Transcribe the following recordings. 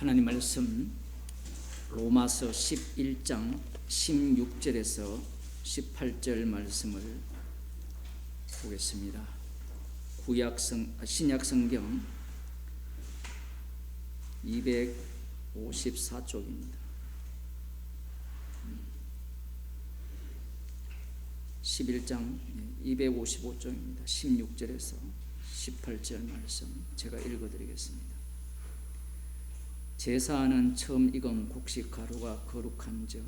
하나님 말씀 로마서 11장 16절에서 18절 말씀을 보겠습니다. 신약 성경 254쪽입니다. 11장 255쪽입니다. 16절에서 18절 말씀 제가 읽어드리겠습니다. 제사하는 처음 익은 곡식 가루가 거룩한즉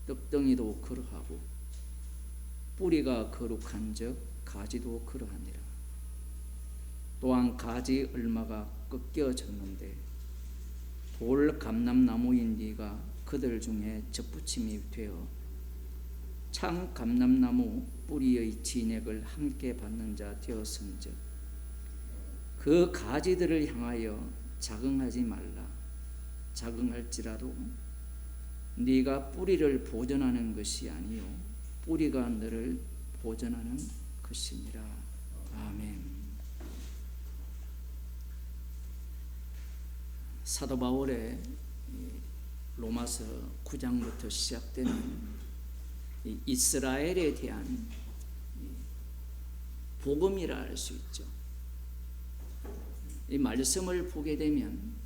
떡덩이도 그러하고 뿌리가 거룩한즉 가지도 그러하니라. 또한 가지 얼마가 꺾여졌는데 돌 감람나무인 네가 그들 중에 접붙임이 되어 참 감람나무 뿌리의 진액을 함께 받는 자 되었은즉 그 가지들을 향하여 자긍하지 말라. 자긍할지라도 네가 뿌리를 보존하는 것이 아니요 뿌리가 너를 보존하는 것이니라. 아멘. 사도 바울의 로마서 9장부터 시작되는 이스라엘에 대한 복음이라 할 수 있죠. 이 말씀을 보게 되면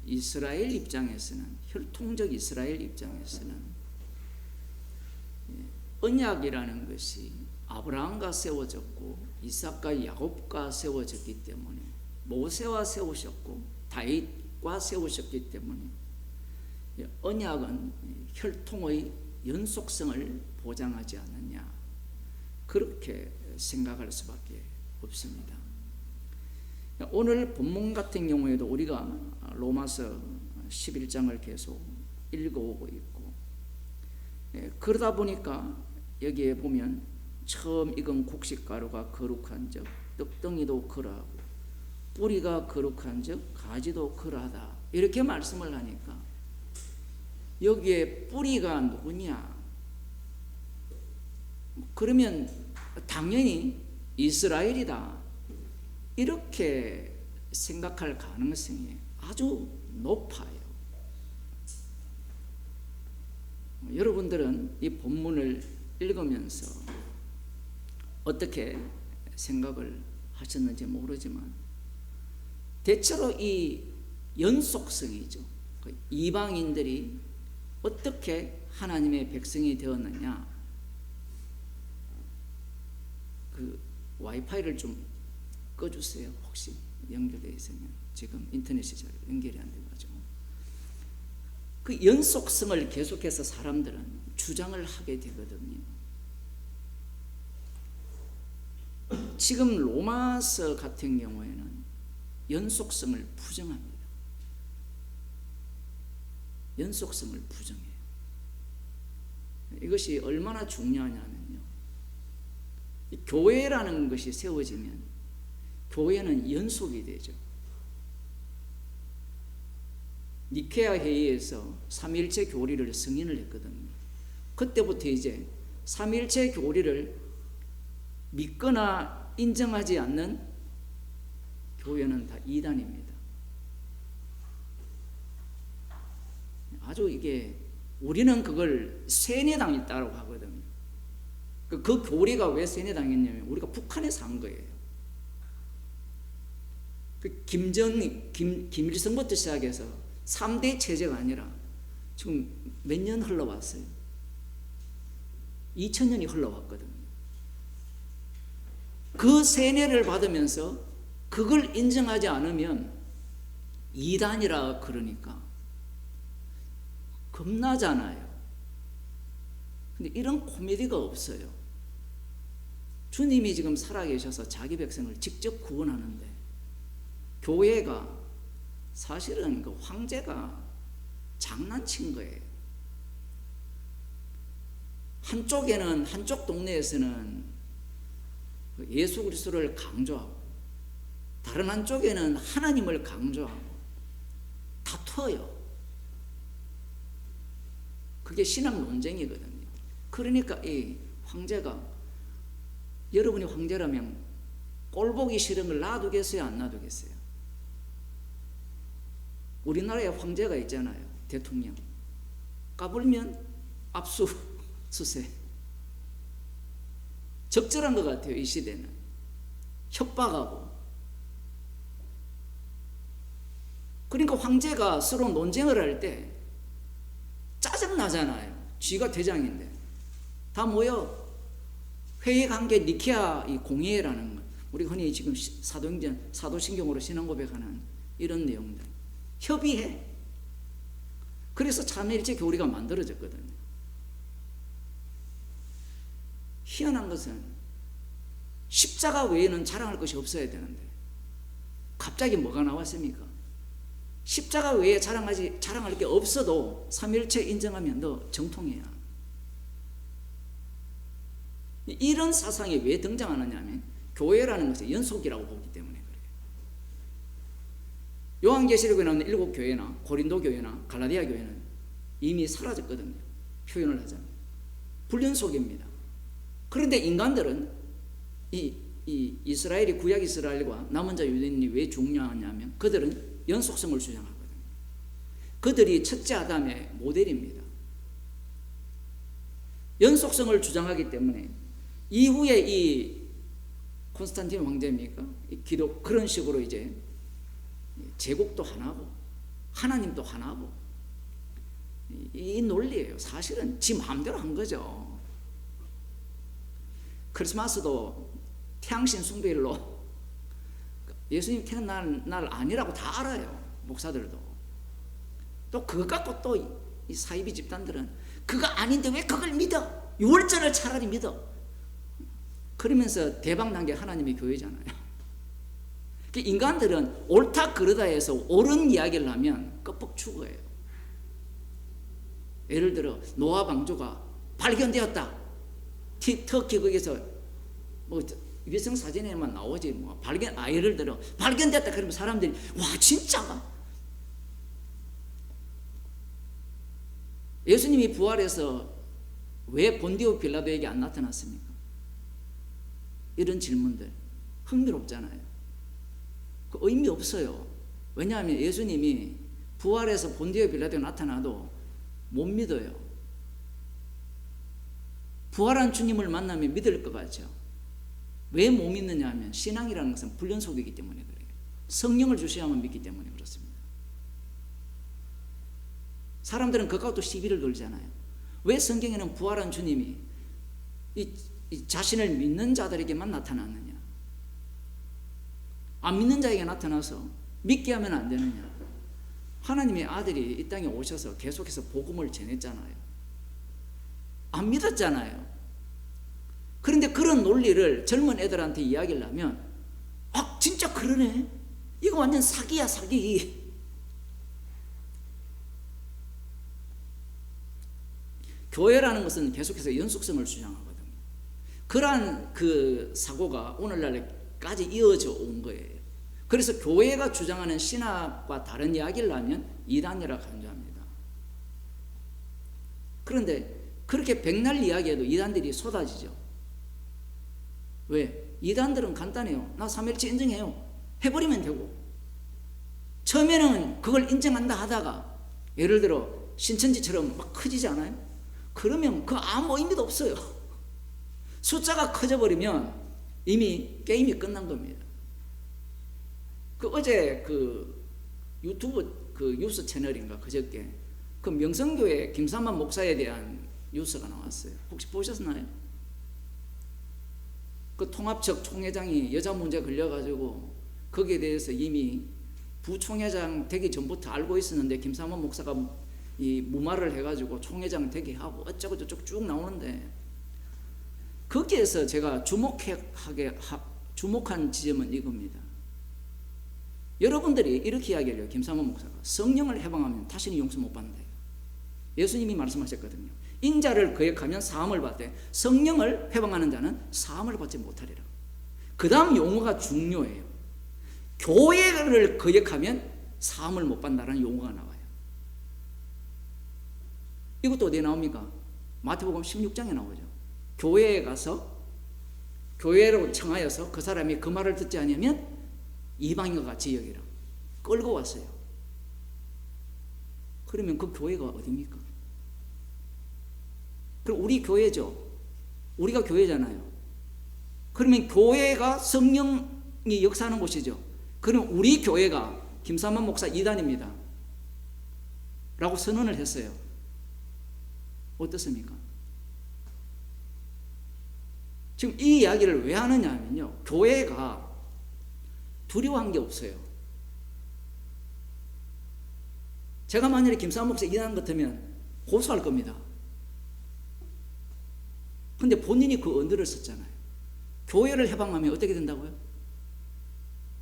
이스라엘 입장에서는, 혈통적 이스라엘 입장에서는 언약이라는 것이 아브라함과 세워졌고 이삭과 야곱과 세워졌기 때문에, 모세와 세우셨고 다윗과 세우셨기 때문에 언약은 혈통의 연속성을 보장하지 않느냐, 그렇게 생각할 수밖에 없습니다. 오늘 본문 같은 경우에도 우리가 로마서 11장을 계속 읽어오고 있고, 그러다 보니까 여기에 보면 처음 익은 곡식가루가 거룩한즉 떡덩이도 그러하고 뿌리가 거룩한즉 가지도 그러하다, 이렇게 말씀을 하니까 여기에 뿌리가 누구냐? 그러면 당연히 이스라엘이다, 이렇게 생각할 가능성이 아주 높아요. 여러분들은 이 본문을 읽으면서 어떻게 생각을 하셨는지 모르지만 대체로 이 연속성이죠. 이방인들이 어떻게 하나님의 백성이 되었느냐, 그 와이파이를 좀 꺼주세요. 혹시 연결되어 있으면. 지금 인터넷이 잘 연결이 안 돼가지고. 그 연속성을 계속해서 사람들은 주장을 하게 되거든요. 지금 로마서 같은 경우에는 연속성을 부정합니다. 연속성을 부정해요. 이것이 얼마나 중요하냐면요, 교회라는 것이 세워지면 교회는 연속이 되죠. 니케아 회의에서 삼위일체 교리를 승인을 했거든요. 그때부터 이제 삼위일체 교리를 믿거나 인정하지 않는 교회는 다 이단입니다. 아주 이게, 우리는 그걸 세뇌당이 있다고 하거든요. 그 교리가 왜 세뇌당했냐면 우리가 북한에서 한 거예요. 그 김일성부터 시작해서 3대 체제가 아니라 지금 몇 년 흘러왔어요. 2000년이 흘러왔거든요. 그 세뇌를 받으면서 그걸 인정하지 않으면 이단이라 그러니까 겁나잖아요. 근데 이런 코미디가 없어요. 주님이 지금 살아계셔서 자기 백성을 직접 구원하는데 교회가 사실은 그 황제가 장난친 거예요. 한쪽 동네에서는 예수 그리스도를 강조하고 다른 한쪽에는 하나님을 강조하고 다퉈요. 그게 신앙 논쟁이거든요. 그러니까 이 황제가, 여러분이 황제라면 꼴보기 싫은 걸 놔두겠어요, 안 놔두겠어요? 우리나라에 황제가 있잖아요. 대통령. 까불면 압수수색. 적절한 것 같아요. 이 시대는. 협박하고. 그러니까 황제가 서로 논쟁을 할 때 짜증나잖아요. 쥐가 대장인데. 다 모여 회의 관계 니케아 이 공의회라는 것. 우리가 흔히 지금 사도신경으로 신앙 고백하는 이런 내용들. 협의해. 그래서 참여일체 교리가 만들어졌거든요. 희한한 것은 십자가 외에는 자랑할 것이 없어야 되는데 갑자기 뭐가 나왔습니까? 십자가 외에 자랑할 게 없어도 삼위일체 인정하면 너 정통이야. 이런 사상이 왜 등장하느냐 하면 교회라는 것의 연속이라고 보기 때문에 그래요. 요한계시록에 나오는 7교회나 고린도 교회나 갈라디아 교회는 이미 사라졌거든요. 표현을 하자면 불연속입니다. 그런데 인간들은 이 이스라엘이 구약 이스라엘과 남은 자 유대인이 왜 중요하냐면 그들은 연속성을 주장하거든요. 그들이 첫째 아담의 모델입니다. 연속성을 주장하기 때문에 이후에 이 콘스탄틴 황제입니까? 기독 그런 식으로 이제 제국도 하나고 하나님도 하나고 이 논리예요. 사실은 지 마음대로 한 거죠. 크리스마스도 태양신 숭배일로 예수님 태어난 날 아니라고 다 알아요. 목사들도. 또 그거 갖고 또 이 사이비 집단들은 그거 아닌데 왜 그걸 믿어? 유월절을 차라리 믿어. 그러면서 대박 난 게 하나님의 교회잖아요. 인간들은 옳다 그르다 해서 옳은 이야기를 하면 껍벅 죽어요. 예를 들어 노아 방주가 발견되었다. 터키 거기서 뭐 위성 사진에만 나오지 뭐 예를 들어 발견됐다 그러면 사람들이 와 진짜가? 예수님이 부활해서 왜 본디오 빌라도에게 안 나타났습니까? 이런 질문들 흥미롭잖아요. 그 의미 없어요. 왜냐하면 예수님이 부활해서 본디오 빌라도에 나타나도 못 믿어요. 부활한 주님을 만나면 믿을 것 같죠. 왜 못 믿느냐 하면 신앙이라는 것은 불연속이기 때문에 그래요. 성령을 주셔야만 믿기 때문에 그렇습니다. 사람들은 그것과 또 시비를 걸잖아요. 왜 성경에는 부활한 주님이 이 자신을 믿는 자들에게만 나타났느냐? 안 믿는 자에게 나타나서 믿게 하면 안 되느냐? 하나님의 아들이 이 땅에 오셔서 계속해서 복음을 전했잖아요. 안 믿었잖아요. 그런데 그런 논리를 젊은 애들한테 이야기를 하면 아 진짜 그러네. 이거 완전 사기야 사기. 교회라는 것은 계속해서 연속성을 주장하거든요. 그러한 그 사고가 오늘날까지 이어져 온 거예요. 그래서 교회가 주장하는 신학과 다른 이야기를 하면 이단이라고 간주합니다. 그런데 그렇게 백날 이야기해도 이단들이 쏟아지죠. 왜? 이단들은 간단해요. 나 삼위일체 인정해요. 해버리면 되고. 처음에는 그걸 인정한다 하다가 예를 들어 신천지처럼 막 커지지 않아요? 그러면 그 아무 의미도 없어요. 숫자가 커져버리면 이미 게임이 끝난 겁니다. 어제 유튜브 뉴스 채널인가 그저께 명성교회 김삼만 목사에 대한 뉴스가 나왔어요. 혹시 보셨나요? 통합측 총회장이 여자 문제 걸려가지고 거기에 대해서 이미 부총회장 되기 전부터 알고 있었는데 김삼만 목사가 이 무마를 해가지고 총회장 되게 하고 어쩌고 저쩌고 쭉 나오는데 거기에서 제가 주목한 지점은 이겁니다. 여러분들이 이렇게 이야기해요. 김삼원 목사가 성령을 해방하면 다시는 용서 못 받는다. 예수님이 말씀하셨거든요. 인자를 거역하면 사함을 받되 성령을 해방하는 자는 사함을 받지 못하리라. 그 다음 용어가 중요해요. 교회를 거역하면 사함을 못 받는다는 용어가 나와요. 이것도 어디에 나옵니까? 마태복음 16장에 나오죠. 교회에 가서 교회로 청하여서 그 사람이 그 말을 듣지 않으면 이방인과 같이 여기라. 끌고 왔어요. 그러면 그 교회가 어디입니까? 그럼 우리 교회죠. 우리가 교회잖아요. 그러면 교회가 성령이 역사하는 곳이죠. 그럼 우리 교회가 김삼만 목사 이단입니다 라고 선언을 했어요. 어떻습니까? 지금 이 이야기를 왜 하느냐 하면요, 교회가 두려워한 게 없어요. 제가 만약에 김삼만 목사 이단 같으면 고소할 겁니다. 근데 본인이 그 언어를 썼잖아요. 교회를 해방하면 어떻게 된다고요?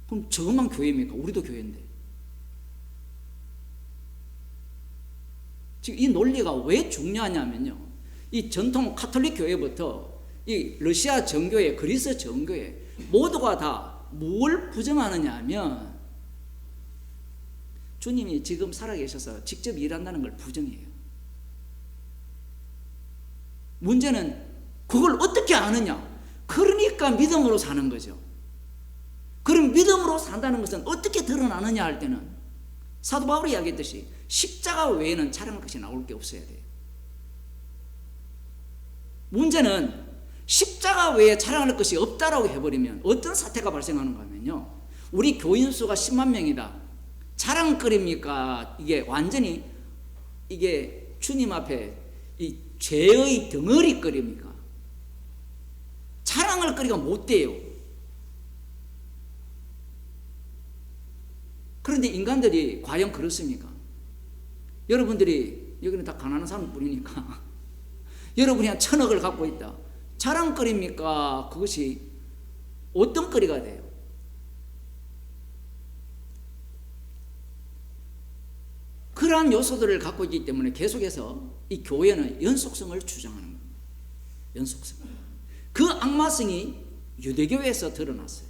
그럼 저것만 교회입니까? 우리도 교회인데. 지금 이 논리가 왜 중요하냐면요, 이 전통 카톨릭 교회부터 이 러시아 정교회, 그리스 정교회 모두가 다 뭘 부정하느냐 하면 주님이 지금 살아계셔서 직접 일한다는 걸 부정해요. 문제는 그걸 어떻게 아느냐? 그러니까 믿음으로 사는 거죠. 그럼 믿음으로 산다는 것은 어떻게 드러나느냐 할 때는 사도 바울이 이야기했듯이 십자가 외에는 자랑할 것이 나올 게 없어야 돼요. 문제는 십자가 외에 자랑할 것이 없다라고 해버리면 어떤 사태가 발생하는가 하면요, 우리 교인 수가 10만 명이다. 자랑거리입니까? 이게 완전히 이게 주님 앞에 이 죄의 덩어리거리입니까? 자랑할 거리가 못 돼요. 그런데 인간들이 과연 그렇습니까? 여러분들이 여기는 다 가난한 사람뿐이니까 여러분이 한 1000억을 갖고 있다. 자랑거리입니까? 그것이 어떤 거리가 돼요? 그러한 요소들을 갖고 있기 때문에 계속해서 이 교회는 연속성을 주장하는 겁니다. 연속성. 그 악마성이 유대교회에서 드러났어요.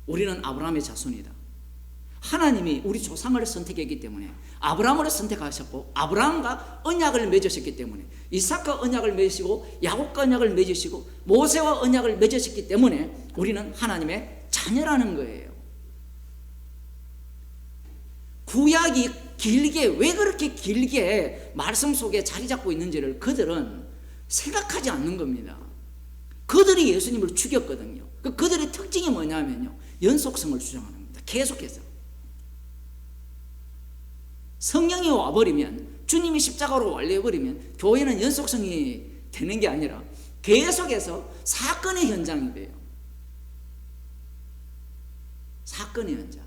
우리는 아브라함의 자손이다. 하나님이 우리 조상을 선택했기 때문에 아브라함을 선택하셨고 아브라함과 언약을 맺으셨기 때문에 이삭과 언약을 맺으시고 야곱과 언약을 맺으시고 모세와 언약을 맺으셨기 때문에 우리는 하나님의 자녀라는 거예요. 구약이 길게, 왜 그렇게 길게 말씀 속에 자리 잡고 있는지를 그들은 생각하지 않는 겁니다. 그들이 예수님을 죽였거든요. 그들의 특징이 뭐냐면요, 연속성을 주장하는 겁니다. 계속해서 성령이 와버리면, 주님이 십자가로 완료해버리면 교회는 연속성이 되는 게 아니라 계속해서 사건의 현장이 돼요. 사건의 현장.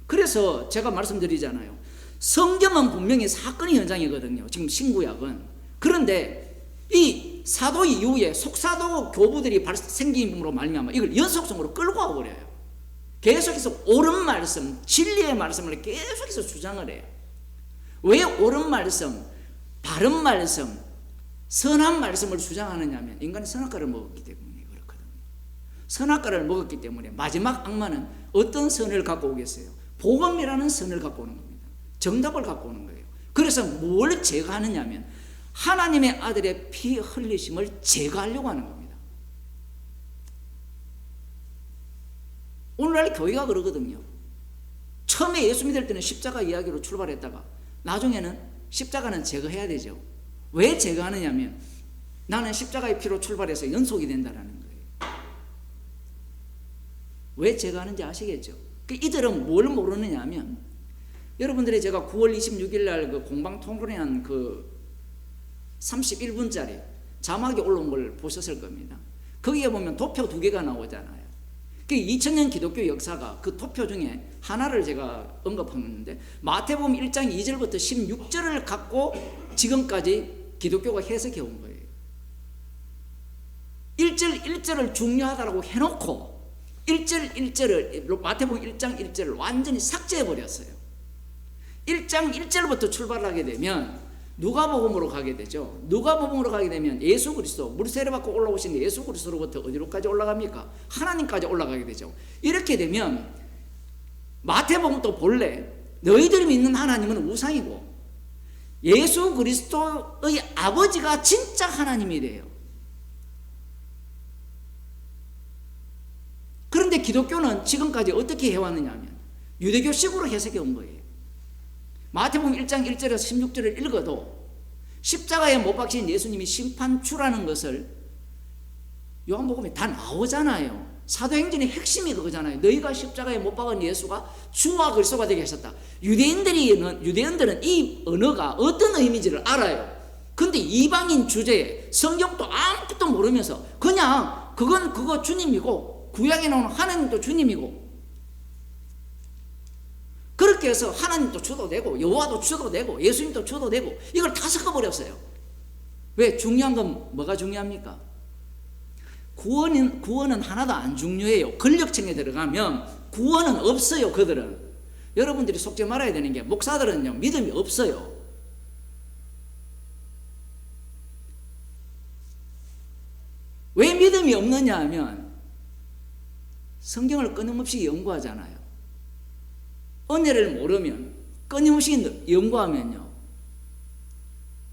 그래서 제가 말씀드리잖아요, 성경은 분명히 사건의 현장이거든요, 지금 신구약은. 그런데 이 사도 이후에 속사도 교부들이 생김으로 말미암아 이걸 연속성으로 끌고 와버려요. 계속해서 옳은 말씀, 진리의 말씀을 계속해서 주장을 해요. 왜 옳은 말씀, 바른 말씀, 선한 말씀을 주장하느냐 하면 인간이 선악과를 먹었기 때문에 그렇거든요. 선악과를 먹었기 때문에 마지막 악마는 어떤 선을 갖고 오겠어요? 복음이라는 선을 갖고 오는 겁니다. 정답을 갖고 오는 거예요. 그래서 뭘 제거하느냐 하면 하나님의 아들의 피 흘리심을 제거하려고 하는 겁니다. 오늘날 교회가 그러거든요. 처음에 예수 믿을 때는 십자가 이야기로 출발했다가 나중에는 십자가는 제거해야 되죠. 왜 제거하느냐 하면 나는 십자가의 피로 출발해서 연속이 된다는 거예요. 왜 제거하는지 아시겠죠? 이들은 뭘 모르느냐 하면, 여러분들이 제가 9월 26일 날 그 공방 통론회한 그 31분짜리 자막이 올라온 걸 보셨을 겁니다. 거기에 보면 도표 2개가 나오잖아요. 2000년 기독교 역사가 그 도표 중에 하나를 제가 언급했는데, 마태복음 1장 2절부터 16절을 갖고 지금까지 기독교가 해석해 온 거예요. 1절 1절을 중요하다고 해놓고 1절 1절을, 마태복음 1장 1절을 완전히 삭제해 버렸어요. 1장 1절부터 출발하게 되면 누가복음으로 가게 되죠. 누가복음으로 가게 되면 예수 그리스도, 물세례 받고 올라오신 예수 그리스도로부터 어디로까지 올라갑니까? 하나님까지 올라가게 되죠. 이렇게 되면 마태복음도 본래 너희들이 믿는 하나님은 우상이고 예수 그리스도의 아버지가 진짜 하나님이 돼요. 그런데 기독교는 지금까지 어떻게 해왔느냐 하면 유대교식으로 해석해 온 거예요. 마태복음 1장 1절에서 16절을 읽어도 십자가에 못 박힌 예수님이 심판주라는 것을 요한복음에 다 나오잖아요. 사도행전의 핵심이 그거잖아요. 너희가 십자가에 못 박은 예수가 주와 그리스도가 되게 하셨다. 유대인들은 이 언어가 어떤 의미인지를 알아요. 근데 이방인 주제에 성경도 아무것도 모르면서 그냥 그거 주님이고 구약에 나오는 하나님도 주님이고 그렇게 해서 하나님도 주도 되고 여호와도 주도 되고 예수님도 주도 되고 이걸 다 섞어버렸어요. 왜? 중요한 건 뭐가 중요합니까? 구원은 하나도 안 중요해요. 권력층에 들어가면 구원은 없어요. 그들은. 여러분들이 속지 말아야 되는 게 목사들은요 믿음이 없어요. 왜 믿음이 없느냐 하면 성경을 끊임없이 연구하잖아요. 은혜를 모르면 끊임없이 연구하면요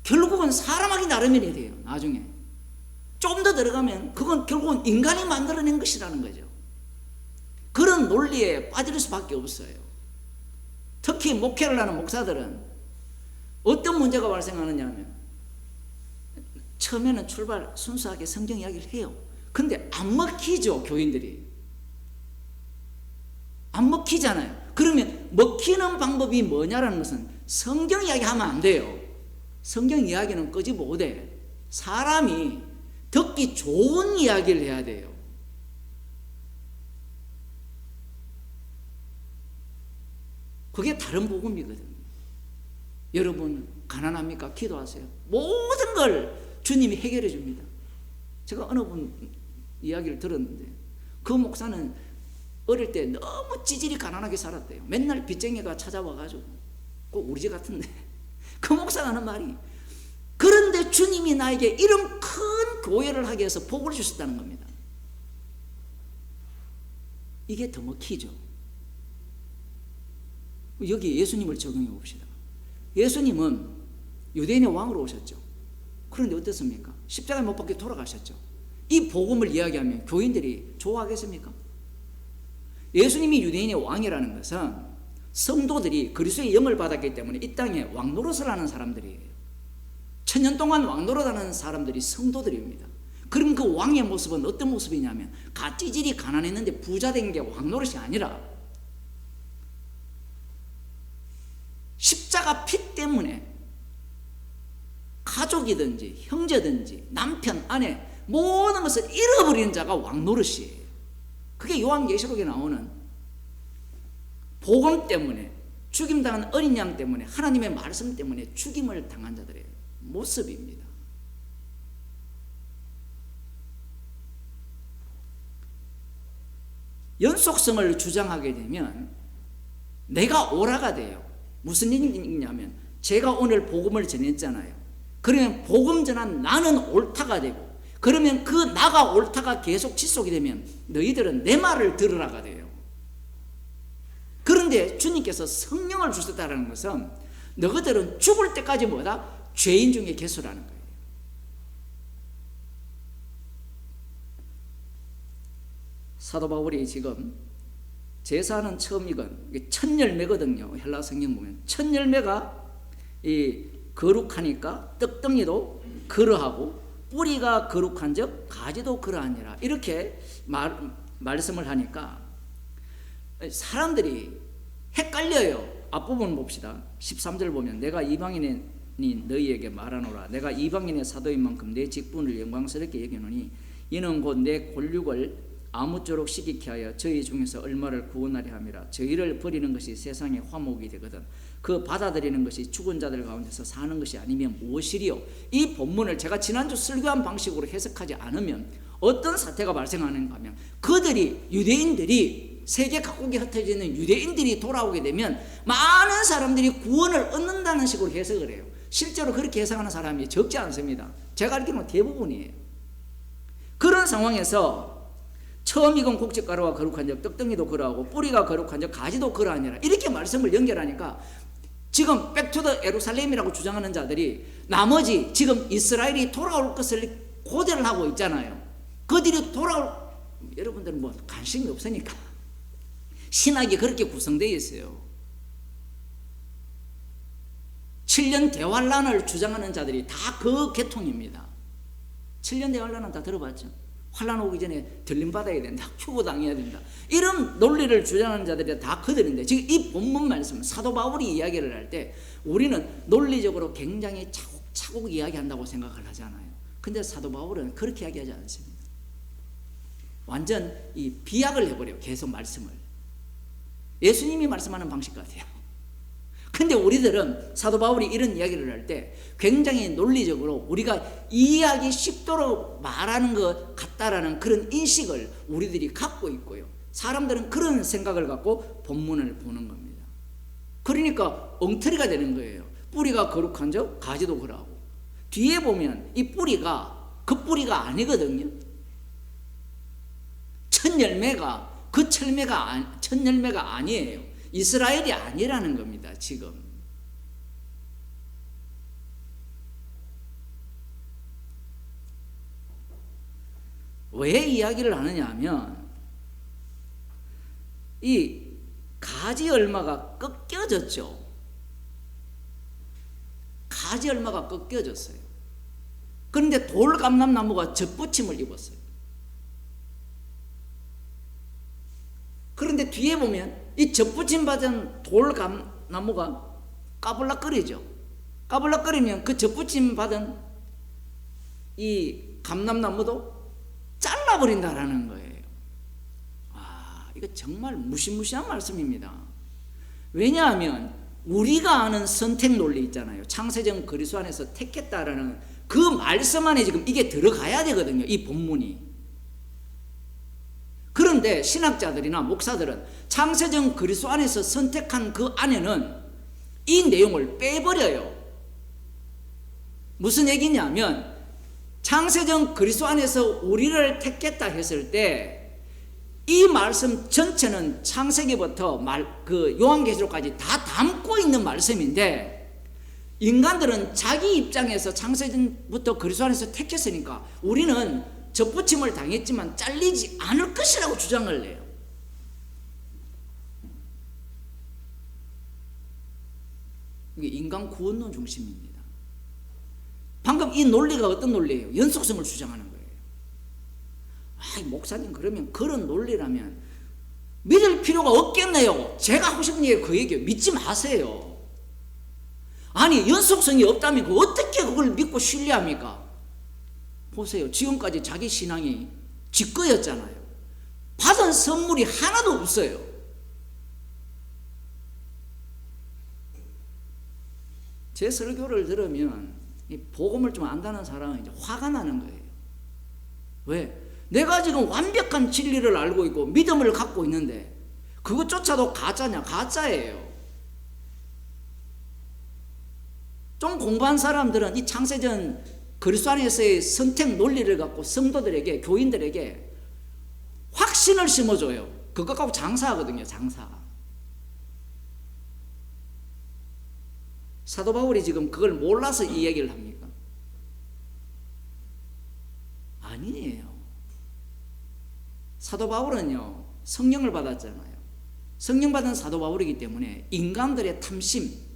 결국은 사람하기 나름이 돼요. 나중에 좀 더 들어가면 그건 결국은 인간이 만들어낸 것이라는 거죠. 그런 논리에 빠질 수밖에 없어요. 특히 목회를 하는 목사들은 어떤 문제가 발생하느냐 하면 처음에는 출발 순수하게 성경 이야기를 해요. 근데 안 먹히죠. 교인들이 안 먹히잖아요. 그러면 먹히는 방법이 뭐냐라는 것은 성경 이야기 하면 안 돼요. 성경 이야기는 끄지 못해. 사람이 듣기 좋은 이야기를 해야 돼요. 그게 다른 복음이거든요. 여러분 가난합니까? 기도하세요. 모든 걸 주님이 해결해 줍니다. 제가 어느 분 이야기를 들었는데 그 목사는 어릴 때 너무 찌질이 가난하게 살았대요. 맨날 빚쟁이가 찾아와가지고 꼭 우리 집 같은데 그 목사가 하는 말이 그런데 주님이 나에게 이런 큰 교회를 하게 해서 복을 주셨다는 겁니다. 이게 더 먹히죠. 여기 예수님을 적용해 봅시다. 예수님은 유대인의 왕으로 오셨죠. 그런데 어떻습니까? 십자가에 못 박혀 돌아가셨죠. 이 복음을 이야기하면 교인들이 좋아하겠습니까? 예수님이 유대인의 왕이라는 것은 성도들이 그리스도의 영을 받았기 때문에 이 땅에 왕 노릇을 하는 사람들이에요. 천년 동안 왕 노릇하는 사람들이 성도들입니다. 그럼 그 왕의 모습은 어떤 모습이냐면 찌질이 가난했는데 부자 된 게 왕 노릇이 아니라 십자가 피 때문에 가족이든지 형제든지 남편 아내 모든 것을 잃어버리는 자가 왕 노릇이에요. 그게 요한계시록에 나오는 복음 때문에 죽임당한 어린 양 때문에 하나님의 말씀 때문에 죽임을 당한 자들의 모습입니다. 연속성을 주장하게 되면 내가 오라가 돼요. 무슨 얘기냐면 제가 오늘 복음을 전했잖아요. 그러면 복음 전한 나는 옳다가 되고 그러면 그 나가 옳다가 계속 지속이 되면 너희들은 내 말을 들으라가 돼요. 그런데 주님께서 성령을 주셨다는 것은 너희들은 죽을 때까지 뭐다? 죄인 중에 개수라는 거예요. 사도 바울이 지금 제사는 처음 이건 첫 열매거든요. 헬라 성경 보면 첫 열매가 이 거룩하니까 떡덩이도 그러하고 뿌리가 거룩한즉 가지도 그러하니라 이렇게 말씀을 하니까 사람들이 헷갈려요. 앞부분 봅시다. 13절 보면 내가 이방인이 너희에게 말하노라. 내가 이방인의 사도인 만큼 내 직분을 영광스럽게 여기노니 이는 곧 내 권력을 아무쪼록 시기케 하여 저희 중에서 얼마를 구원하려 함이라. 저희를 버리는 것이 세상의 화목이 되거든 그 받아들이는 것이 죽은 자들 가운데서 사는 것이 아니면 무엇이리요. 이 본문을 제가 지난주 설교한 방식으로 해석하지 않으면 어떤 사태가 발생하는가 하면 그들이 유대인들이 세계 각국에 흩어져 있는 유대인들이 돌아오게 되면 많은 사람들이 구원을 얻는다는 식으로 해석을 해요. 실제로 그렇게 해석하는 사람이 적지 않습니다. 제가 알기로는 대부분이에요. 그런 상황에서 처음 익은 곡식가루가 거룩한 적 떡덩이도 그러하고 뿌리가 거룩한 적 가지도 그러하니라 이렇게 말씀을 연결하니까 지금 백투더 예루살렘이라고 주장하는 자들이 나머지 지금 이스라엘이 돌아올 것을 고대를 하고 있잖아요. 그들이 돌아올 여러분들은 뭐 관심이 없으니까 신학이 그렇게 구성되어 있어요. 7년 대환란을 주장하는 자들이 다 그 계통입니다. 7년 대환란은 다 들어봤죠. 환란 오기 전에 들림받아야 된다, 휴고당해야 된다, 이런 논리를 주장하는 자들이 다 그들인데, 지금 이 본문 말씀 사도 바울이 이야기를 할 때 우리는 논리적으로 굉장히 차곡차곡 이야기한다고 생각을 하잖아요. 근데 사도 바울은 그렇게 이야기하지 않습니다. 완전 이 비약을 해버려요. 계속 말씀을 예수님이 말씀하는 방식 같아요. 근데 우리들은 사도 바울이 이런 이야기를 할 때 굉장히 논리적으로 우리가 이해하기 쉽도록 말하는 것 같다라는 그런 인식을 우리들이 갖고 있고요. 사람들은 그런 생각을 갖고 본문을 보는 겁니다. 그러니까 엉터리가 되는 거예요. 뿌리가 거룩한 적 가지도 그러하고, 뒤에 보면 이 뿌리가 그 뿌리가 아니거든요. 첫 열매가 그 첫 열매가 아니에요. 이스라엘이 아니라는 겁니다. 지금 왜 이야기를 하느냐 하면, 이 가지 얼마가 꺾여졌죠. 가지 얼마가 꺾여졌어요. 그런데 돌감람나무가 젖붙임을 입었어요. 그런데 뒤에 보면 이 젖붙임 받은 돌감나무가 까불락거리죠. 까불락거리면 그 젖붙임 받은 이 감람나무도 잘라버린다라는 거예요. 이거 정말 무시무시한 말씀입니다. 왜냐하면 우리가 아는 선택 논리 있잖아요. 창세전 그리스도 안에서 택했다라는 그 말씀 안에 지금 이게 들어가야 되거든요. 이 본문이. 그런데 신학자들이나 목사들은 창세전 그리스도 안에서 선택한 그 안에는 이 내용을 빼버려요. 무슨 얘기냐면, 창세전 그리스도 안에서 우리를 택했다 했을 때 이 말씀 전체는 창세기부터 요한계시록까지 다 담고 있는 말씀인데, 인간들은 자기 입장에서 창세전부터 그리스도 안에서 택했으니까 우리는 젖붙임을 당했지만 잘리지 않을 것이라고 주장을 해요. 이게 인간 구원론 중심입니다. 방금 이 논리가 어떤 논리예요? 연속성을 주장하는 거예요. 목사님, 그러면 그런 논리라면 믿을 필요가 없겠네요. 제가 하고 싶은 얘기 그 얘기예요. 믿지 마세요. 아니, 연속성이 없다면 어떻게 그걸 믿고 신뢰합니까? 보세요. 지금까지 자기 신앙이 지꺼였잖아요. 받은 선물이 하나도 없어요. 제 설교를 들으면 이 복음을 좀 안다는 사람은 이제 화가 나는 거예요. 왜? 내가 지금 완벽한 진리를 알고 있고 믿음을 갖고 있는데 그것조차도 가짜냐? 가짜예요. 좀 공부한 사람들은 이 창세전 그리스도 안에서의 선택 논리를 갖고 성도들에게, 교인들에게 확신을 심어줘요. 그것 갖고 장사하거든요. 장사. 사도 바울이 지금 그걸 몰라서 이 얘기를 합니까? 아니에요. 사도 바울은요, 성령을 받았잖아요. 성령 받은 사도 바울이기 때문에 인간들의 탐심,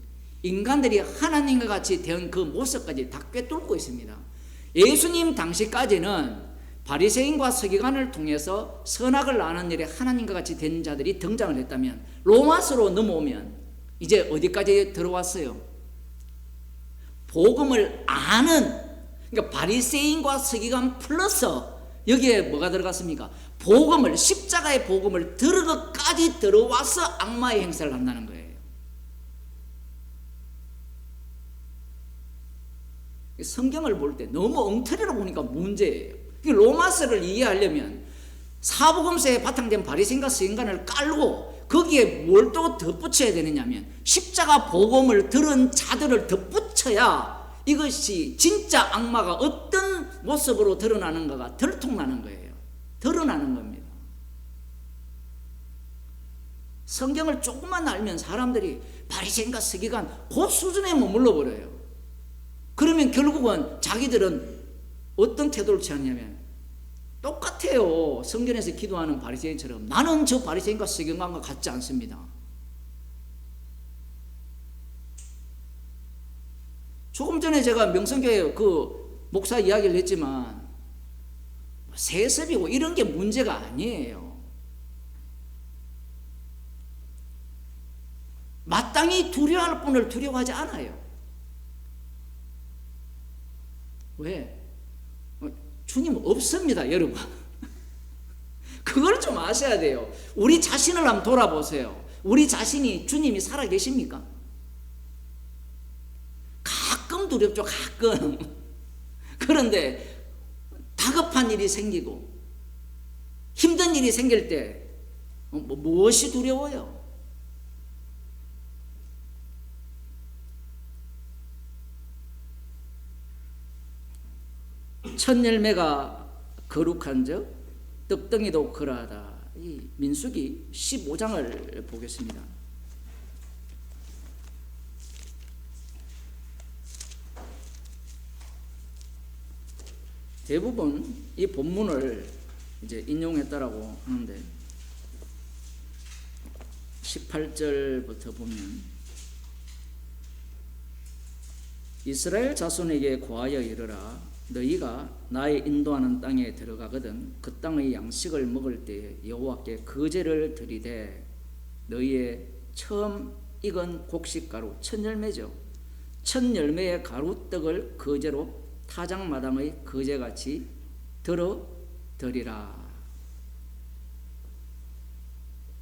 인간들이 하나님과 같이 된 그 모습까지 다 꿰뚫고 있습니다. 예수님 당시까지는 바리새인과 서기관을 통해서 선악을 아는 일에 하나님과 같이 된 자들이 등장을 했다면, 로마서로 넘어오면 이제 어디까지 들어왔어요? 복음을 아는, 그러니까 바리새인과 서기관 플러스 여기에 뭐가 들어갔습니까? 복음을, 십자가의 복음을 들어까지 들어와서 악마의 행사를 한다는 거예요. 성경을 볼 때 너무 엉터리로 보니까 문제예요. 로마서를 이해하려면 사복음서에 바탕된 바리새인과 서기관을 깔고 거기에 뭘 또 덧붙여야 되느냐면 십자가 복음을 들은 자들을 덧붙여야 이것이 진짜 악마가 어떤 모습으로 드러나는가가 들통나는 거예요. 드러나는 겁니다. 성경을 조금만 알면 사람들이 바리새인과 서기관 그 수준에 머물러 버려요. 그러면 결국은 자기들은 어떤 태도를 취하냐면 똑같아요. 성전에서 기도하는 바리새인처럼 나는 저 바리새인과 서기관과 같지 않습니다. 조금 전에 제가 명성교회 그 목사 이야기를 했지만 세습이고 이런 게 문제가 아니에요. 마땅히 두려워할 분을 두려워하지 않아요. 왜? 주님 없습니다, 여러분. 그걸 좀 아셔야 돼요. 우리 자신을 한번 돌아보세요. 우리 자신이 주님이 살아 계십니까? 가끔 두렵죠, 가끔. 그런데 다급한 일이 생기고 힘든 일이 생길 때 무엇이 두려워요? 첫 열매가 거룩한즉 떡덩이도 그러하다. 이 민수기 15장을 보겠습니다. 대부분 이 본문을 이제 인용했다라고 하는데 18절부터 보면 이스라엘 자손에게 고하여 이르라. 너희가 나의 인도하는 땅에 들어가거든 그 땅의 양식을 먹을 때 여호와께 거제를 드리되 너희의 처음 익은 곡식가루 첫 열매죠. 첫 열매의 가루떡을 거제로 타작마당의 거제같이 들어 드리라.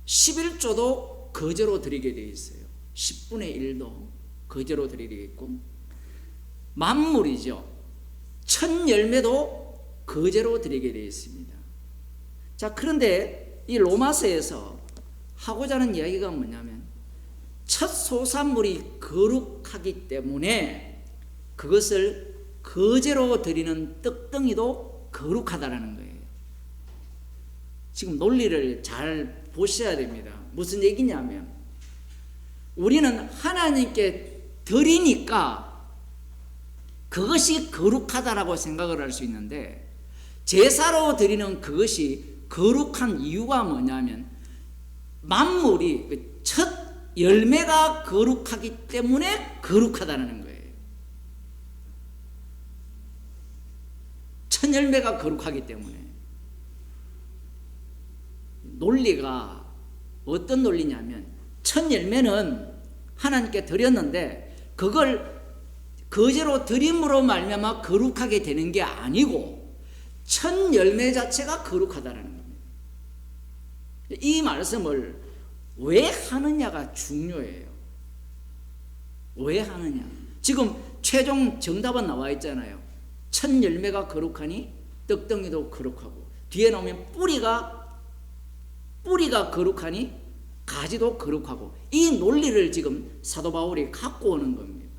11조도 거제로 드리게 되어 있어요. 10분의 1도 거제로 드리게 있고 만물이죠. 첫 열매도 거제로 드리게 되어 있습니다. 자, 그런데 이 로마서에서 하고자 하는 이야기가 뭐냐면 첫 소산물이 거룩하기 때문에 그것을 거제로 드리는 떡덩이도 거룩하다라는 거예요. 지금 논리를 잘 보셔야 됩니다. 무슨 얘기냐면 우리는 하나님께 드리니까 그것이 거룩하다라고 생각을 할 수 있는데 제사로 드리는 그것이 거룩한 이유가 뭐냐면 만물이 첫 열매가 거룩하기 때문에 거룩하다는 거예요. 첫 열매가 거룩하기 때문에. 논리가 어떤 논리냐면 첫 열매는 하나님께 드렸는데 그걸 거제로 드림으로 말미암아 거룩하게 되는 게 아니고 첫 열매 자체가 거룩하다는 겁니다. 이 말씀을 왜 하느냐가 중요해요. 왜 하느냐? 지금 최종 정답은 나와 있잖아요. 첫 열매가 거룩하니 떡덩이도 거룩하고 뒤에 나오면 뿌리가 거룩하니 가지도 거룩하고 이 논리를 지금 사도 바울이 갖고 오는 겁니다.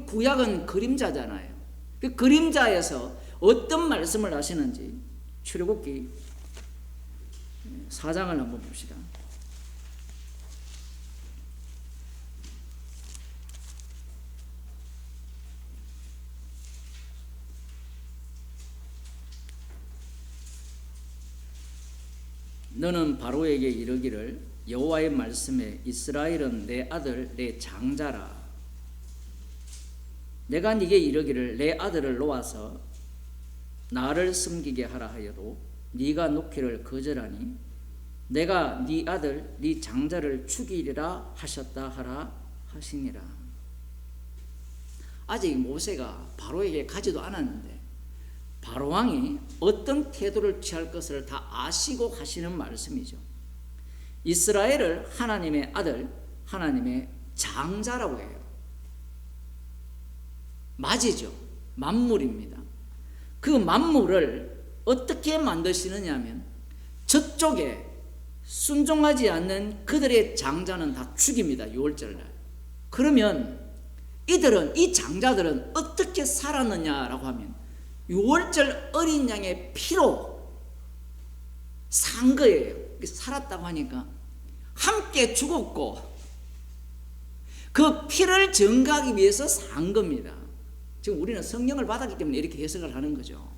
구약은 그림자잖아요. 그 그림자에서 어떤 말씀을 하시는지 출애굽기 4장을 한번 봅시다. 너는 바로에게 이르기를 여호와의 말씀에 이스라엘은 내 아들 내 장자라. 내가 네게 이르기를 내 아들을 놓아서 나를 섬기게 하라 하여도 네가 놓기를 거절하니 내가 네 아들 네 장자를 죽이리라 하셨다 하라 하시니라. 아직 모세가 바로에게 가지도 않았는데 바로왕이 어떤 태도를 취할 것을 다 아시고 하시는 말씀이죠. 이스라엘을 하나님의 아들, 하나님의 장자라고 해요. 맞이죠. 만물입니다. 그 만물을 어떻게 만드시느냐 하면 저쪽에 순종하지 않는 그들의 장자는 다 죽입니다. 6월절날. 그러면 이 장자들은 어떻게 살았느냐라고 하면 6월절 어린 양의 피로 산 거예요. 살았다고 하니까 함께 죽었고 그 피를 증가하기 위해서 산 겁니다. 지금 우리는 성령을 받았기 때문에 이렇게 해석을 하는 거죠.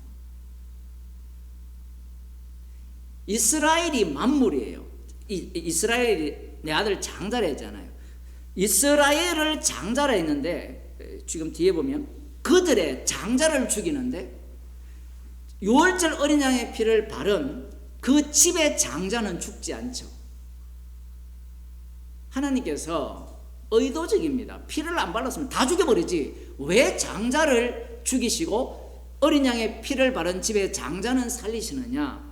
이스라엘이 만물이에요. 이스라엘이 내 아들 장자라 했잖아요. 이스라엘을 장자라 했는데 지금 뒤에 보면 그들의 장자를 죽이는데 6월절 어린 양의 피를 바른 그 집의 장자는 죽지 않죠. 하나님께서 의도적입니다. 피를 안 발랐으면 다 죽여버리지 왜 장자를 죽이시고 어린 양의 피를 바른 집의 장자는 살리시느냐.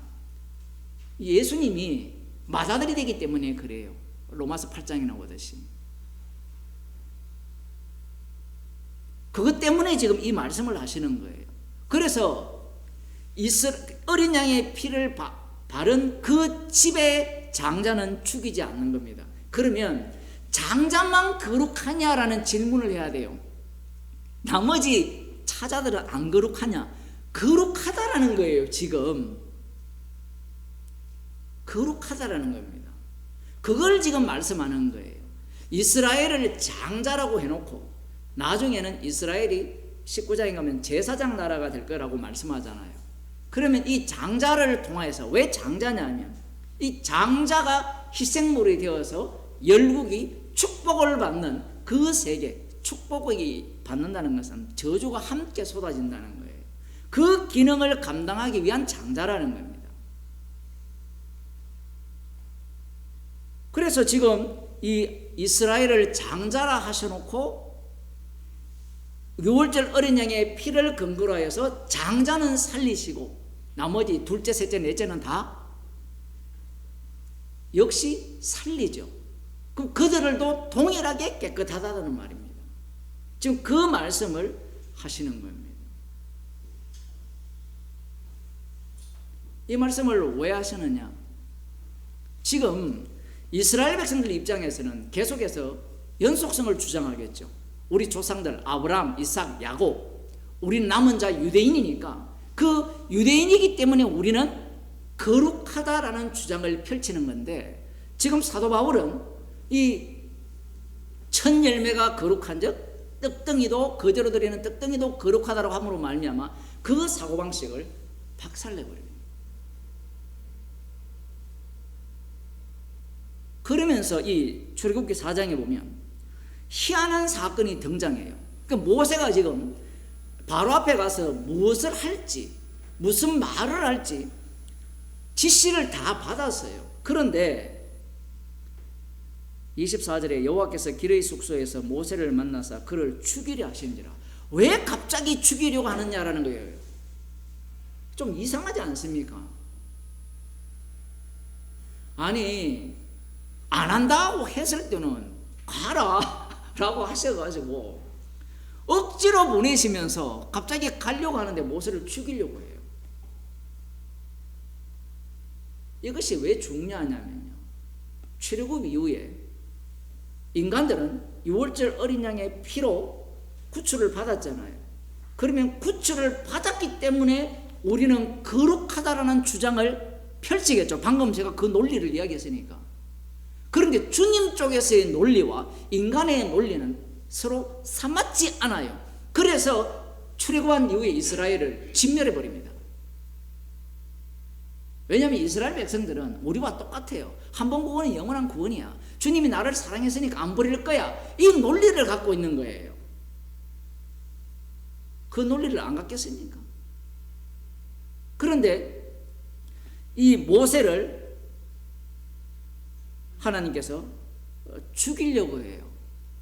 예수님이 맏아들이 되기 때문에 그래요. 로마서 8장에 나오듯이. 그것 때문에 지금 이 말씀을 하시는 거예요. 그래서 어린 양의 피를 바른 그 집의 장자는 죽이지 않는 겁니다. 그러면 장자만 거룩하냐라는 질문을 해야 돼요. 나머지 차자들은 안 거룩하냐? 거룩하다라는 거예요. 지금 거룩하다라는 겁니다. 그걸 지금 말씀하는 거예요. 이스라엘을 장자라고 해놓고 나중에는 이스라엘이 19장에 가면 제사장 나라가 될 거라고 말씀하잖아요. 그러면 이 장자를 통하여서 왜 장자냐면 이 장자가 희생물이 되어서 열국이 축복을 받는 그 세계, 축복이 받는다는 것은 저주가 함께 쏟아진다는 거예요. 그 기능을 감당하기 위한 장자라는 겁니다. 그래서 지금 이 이스라엘을 장자라 하셔놓고 6월절 어린 양의 피를 근거로 하여서 장자는 살리시고 나머지 둘째, 셋째, 넷째는 다 역시 살리죠. 그럼 그들도 동일하게 깨끗하다는 말입니다. 지금 그 말씀을 하시는 겁니다. 이 말씀을 왜 하시느냐? 지금 이스라엘 백성들 입장에서는 계속해서 연속성을 주장하겠죠. 우리 조상들 아브라함, 이삭, 야곱, 우리는 남은 자 유대인이니까 그 유대인이기 때문에 우리는 거룩하다라는 주장을 펼치는 건데 지금 사도 바울은 이 첫 열매가 거룩한 즉 떡덩이도 거제로 드리는 떡덩이도 거룩하다라고 함으로 말미암아 그 사고방식을 박살내버립니다. 그러면서 이 출애굽기 4장에 보면 희한한 사건이 등장해요. 그러니까 모세가 지금 바로 앞에 가서 무엇을 할지 무슨 말을 할지 지시를 다 받았어요. 그런데 24절에 여호와께서 길의 숙소에서 모세를 만나사 그를 죽이려 하신지라. 왜 갑자기 죽이려고 하느냐라는 거예요. 좀 이상하지 않습니까? 아니 안 한다고 했을 때는 가라 라고 하셔가지고 억지로 보내시면서 갑자기 가려고 하는데 모세를 죽이려고 해요. 이것이 왜 중요하냐면요, 출애굽 이후에 인간들은 6월절 어린 양의 피로 구출을 받았잖아요. 그러면 구출을 받았기 때문에 우리는 거룩하다라는 주장을 펼치겠죠. 방금 제가 그 논리를 이야기했으니까. 그런데 주님 쪽에서의 논리와 인간의 논리는 서로 삼맞지 않아요. 그래서 출애굽한 이후에 이스라엘을 진멸해버립니다. 왜냐하면 이스라엘 백성들은 우리와 똑같아요. 한 번 구원은 영원한 구원이야. 주님이 나를 사랑했으니까 안 버릴 거야. 이 논리를 갖고 있는 거예요. 그 논리를 안 갖겠습니까? 그런데 이 모세를 하나님께서 죽이려고 해요.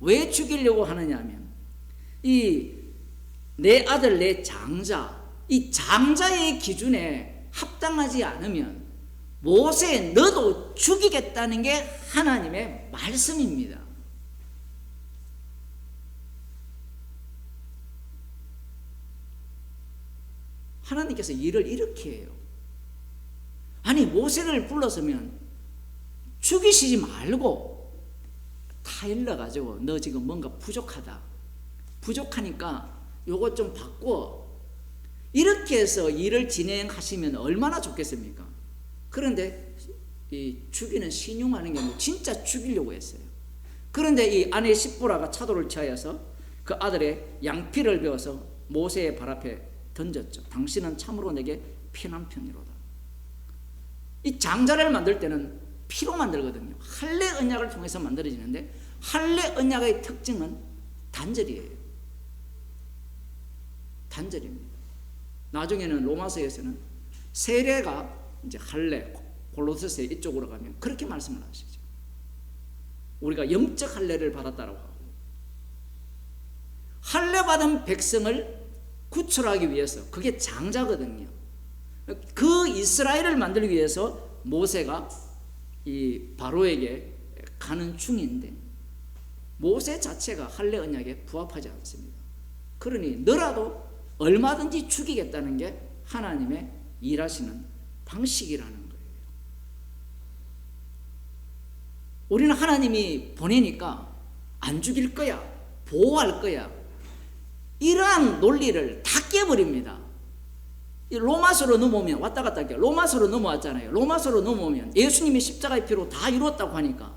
왜 죽이려고 하느냐 하면 이 내 아들 내 장자, 이 장자의 기준에 합당하지 않으면 모세 너도 죽이겠다는 게 하나님의 말씀입니다. 하나님께서 일을 이렇게 해요. 아니 모세를 불러서면 죽이시지 말고 다 일러가지고 너 지금 뭔가 부족하니까 요거 좀 바꿔. 이렇게 해서 일을 진행하시면 얼마나 좋겠습니까? 그런데 이 죽이는 신용하는 게 아니고 진짜 죽이려고 했어요. 그런데 이 아내 십보라가 차도를 취하여서 그 아들의 양피를 베어서 모세의 발 앞에 던졌죠. 당신은 참으로 내게 피난편이로다. 이 장자를 만들 때는 피로 만들거든요. 할례 언약을 통해서 만들어지는데 할례 언약의 특징은 단절이에요. 단절입니다. 나중에는 로마서에서는 세례가 이제 할례, 골로새서 이쪽으로 가면 그렇게 말씀을 하시죠. 우리가 영적 할례를 받았다라고 하고, 할례 받은 백성을 구출하기 위해서, 그게 장자거든요. 그 이스라엘을 만들기 위해서 모세가 이 바로에게 가는 중인데, 모세 자체가 할례 언약에 부합하지 않습니다. 그러니 너라도 얼마든지 죽이겠다는 게 하나님의 일하시는 방식이라는 거예요. 우리는 하나님이 보내니까 안 죽일 거야, 보호할 거야, 이러한 논리를 다 깨버립니다. 로마서로 넘어오면, 왔다 갔다 할게요. 로마서로 넘어왔잖아요. 로마서로 넘어오면 예수님이 십자가의 피로 다 이루었다고 하니까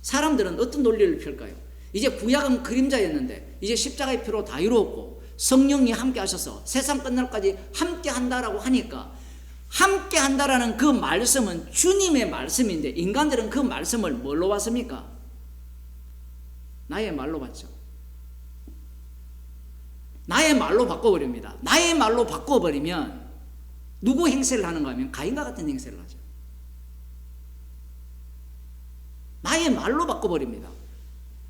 사람들은 어떤 논리를 펼까요? 이제 구약은 그림자였는데 이제 십자가의 피로 다 이루었고 성령이 함께 하셔서 세상 끝날까지 함께 한다라고 하니까, 함께 한다라는 그 말씀은 주님의 말씀인데 인간들은 그 말씀을 뭘로 봤습니까? 나의 말로 봤죠. 나의 말로 바꿔버립니다. 나의 말로 바꿔버리면 누구 행세를 하는가 하면 가인과 같은 행세를 하죠. 나의 말로 바꿔버립니다.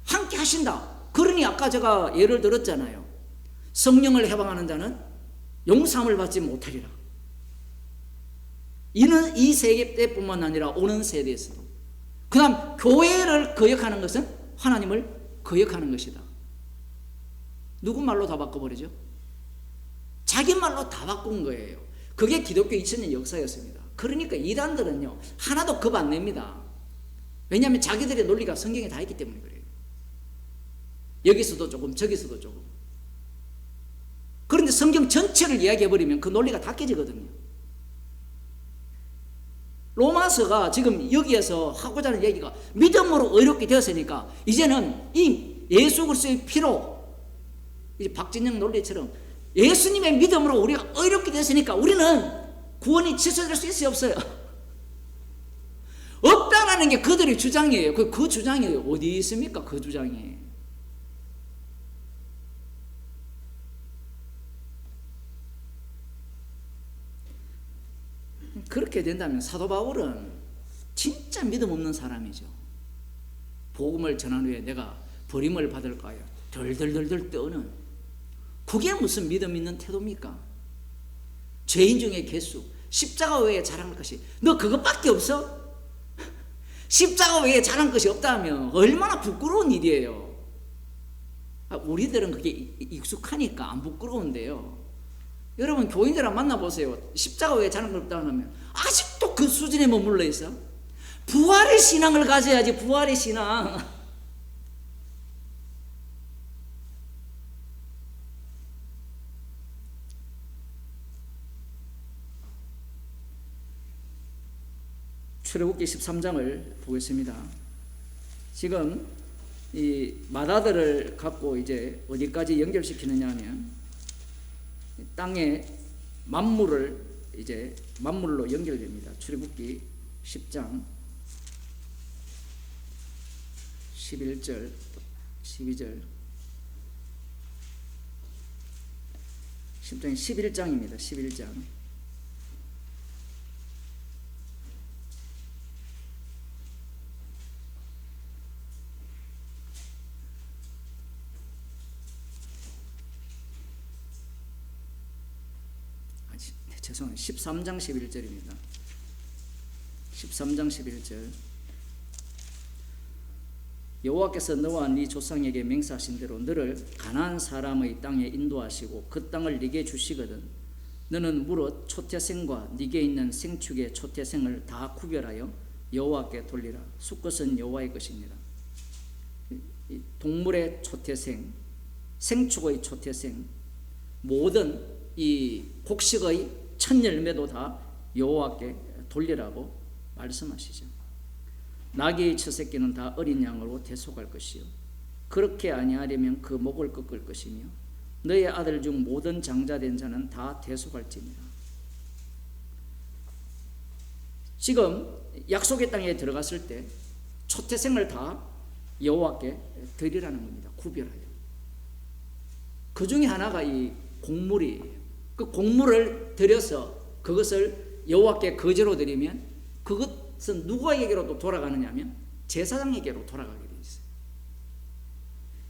함께 하신다. 그러니 아까 제가 예를 들었잖아요. 성령을 해방하는 자는 용서함을 받지 못하리라. 이는 이 세계 때뿐만 아니라 오는 세대에서도. 그 다음 교회를 거역하는 것은 하나님을 거역하는 것이다. 누구 말로 다 바꿔버리죠? 자기 말로 다 바꾼 거예요. 그게 기독교 2000년 역사였습니다. 그러니까 이단들은요 하나도 겁 안 냅니다. 왜냐하면 자기들의 논리가 성경에 다 있기 때문에 그래요. 여기서도 조금 저기서도 조금. 그런데 성경 전체를 이야기해버리면 그 논리가 다 깨지거든요. 로마서가 지금 여기에서 하고자 하는 얘기가 믿음으로 의롭게 되었으니까 이제는 이 예수 그리스도의 피로, 이제 박진영 논리처럼 예수님의 믿음으로 우리가 의롭게 됐으니까 우리는 구원이 취소될 수 있어요, 없어요? 없다라는 게 그들의 주장이에요. 그 주장이 어디 있습니까? 그 주장이. 그렇게 된다면 사도 바울은 진짜 믿음 없는 사람이죠. 복음을 전한 후에 내가 버림을 받을까요? 덜덜덜덜 떠는, 그게 무슨 믿음 있는 태도입니까? 죄인 중에 개수, 십자가 외에 자랑할 것이, 너 그것밖에 없어? 십자가 외에 자랑할 것이 없다면 얼마나 부끄러운 일이에요. 우리들은 그게 익숙하니까 안 부끄러운데요. 여러분 교인들랑 만나보세요. 십자가 외에 자랑할 것 없다고 하면 아직도 그 수준에 머물러 있어. 부활의 신앙을 가져야지. 부활의 신앙. 출애굽기 13장을 보겠습니다. 지금 이 마다들을 갖고 이제 어디까지 연결시키느냐 하면 땅의 만물을 이제 만물로 연결됩니다. 출애굽기 10장 11절 12절 10장이 11장입니다. 11장. 죄송해요. 13장 11절입니다. 13장 11절. 여호와께서 너와 네 조상에게 맹세하신 대로 너를 가나안 사람의 땅에 인도하시고 그 땅을 네게 주시거든 너는 무릇 초태생과 네게 있는 생축의 초태생을 다 구별하여 여호와께 돌리라. 수컷은 여호와의 것입니다. 동물의 초태생, 생축의 초태생, 모든 이 곡식의 첫 열매도 다 여호와께 돌리라고 말씀하시죠. 나귀의 첫 새끼는 다 어린 양으로 대속할 것이요 그렇게 아니하려면 그 목을 꺾을 것이며 너의 아들 중 모든 장자된 자는 다 대속할지니라. 지금 약속의 땅에 들어갔을 때 초태생을 다 여호와께 드리라는 겁니다. 구별하여. 그 중에 하나가 이 곡물이에요. 그 곡물을 드려서 그것을 여호와께 거제로 드리면 그것은 누구에게로 돌아가느냐면 제사장에게로 돌아가게 되어 있어요.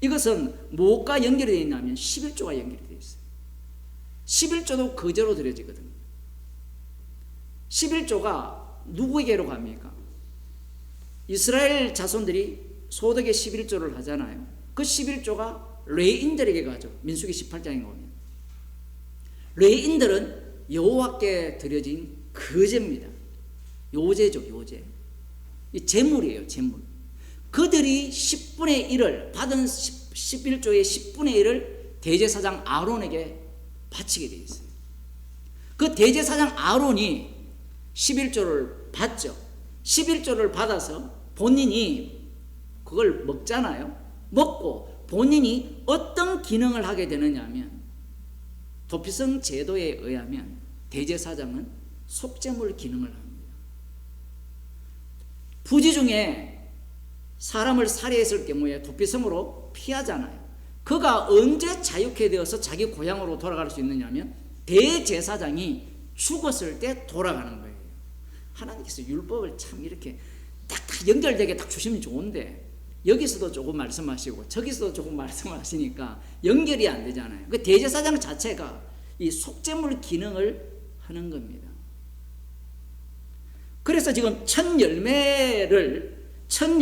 이것은 무엇과 연결이 되어 있냐면 11조가 연결이 되어 있어요. 11조도 거제로 드려지거든요. 11조가 누구에게로 갑니까? 이스라엘 자손들이 소득의 11조를 하잖아요. 그 11조가 레인들에게 가죠. 민수기 18장에 보면 레인들은 여호와께 드려진 거제입니다. 요제죠, 요제. 이 제물이에요, 제물. 그들이 10분의 1을 받은 11조의 10분의 1을 대제사장 아론에게 바치게 되어 있어요. 그 대제사장 아론이 11조를 받죠. 11조를 받아서 본인이 그걸 먹잖아요. 먹고 본인이 어떤 기능을 하게 되느냐 하면 도피성 제도에 의하면 대제사장은 속죄물 기능을 합니다. 부지 중에 사람을 살해했을 경우에 도피성으로 피하잖아요. 그가 언제 자유케 되어서 자기 고향으로 돌아갈 수 있느냐 하면 대제사장이 죽었을 때 돌아가는 거예요. 하나님께서 율법을 참 이렇게 딱 연결되게 딱 주시면 좋은데 여기서도 조금 말씀하시고 저기서도 조금 말씀하시니까 연결이 안 되잖아요. 그 대제사장 자체가 이 속죄물 기능을 하는 겁니다. 그래서 지금 첫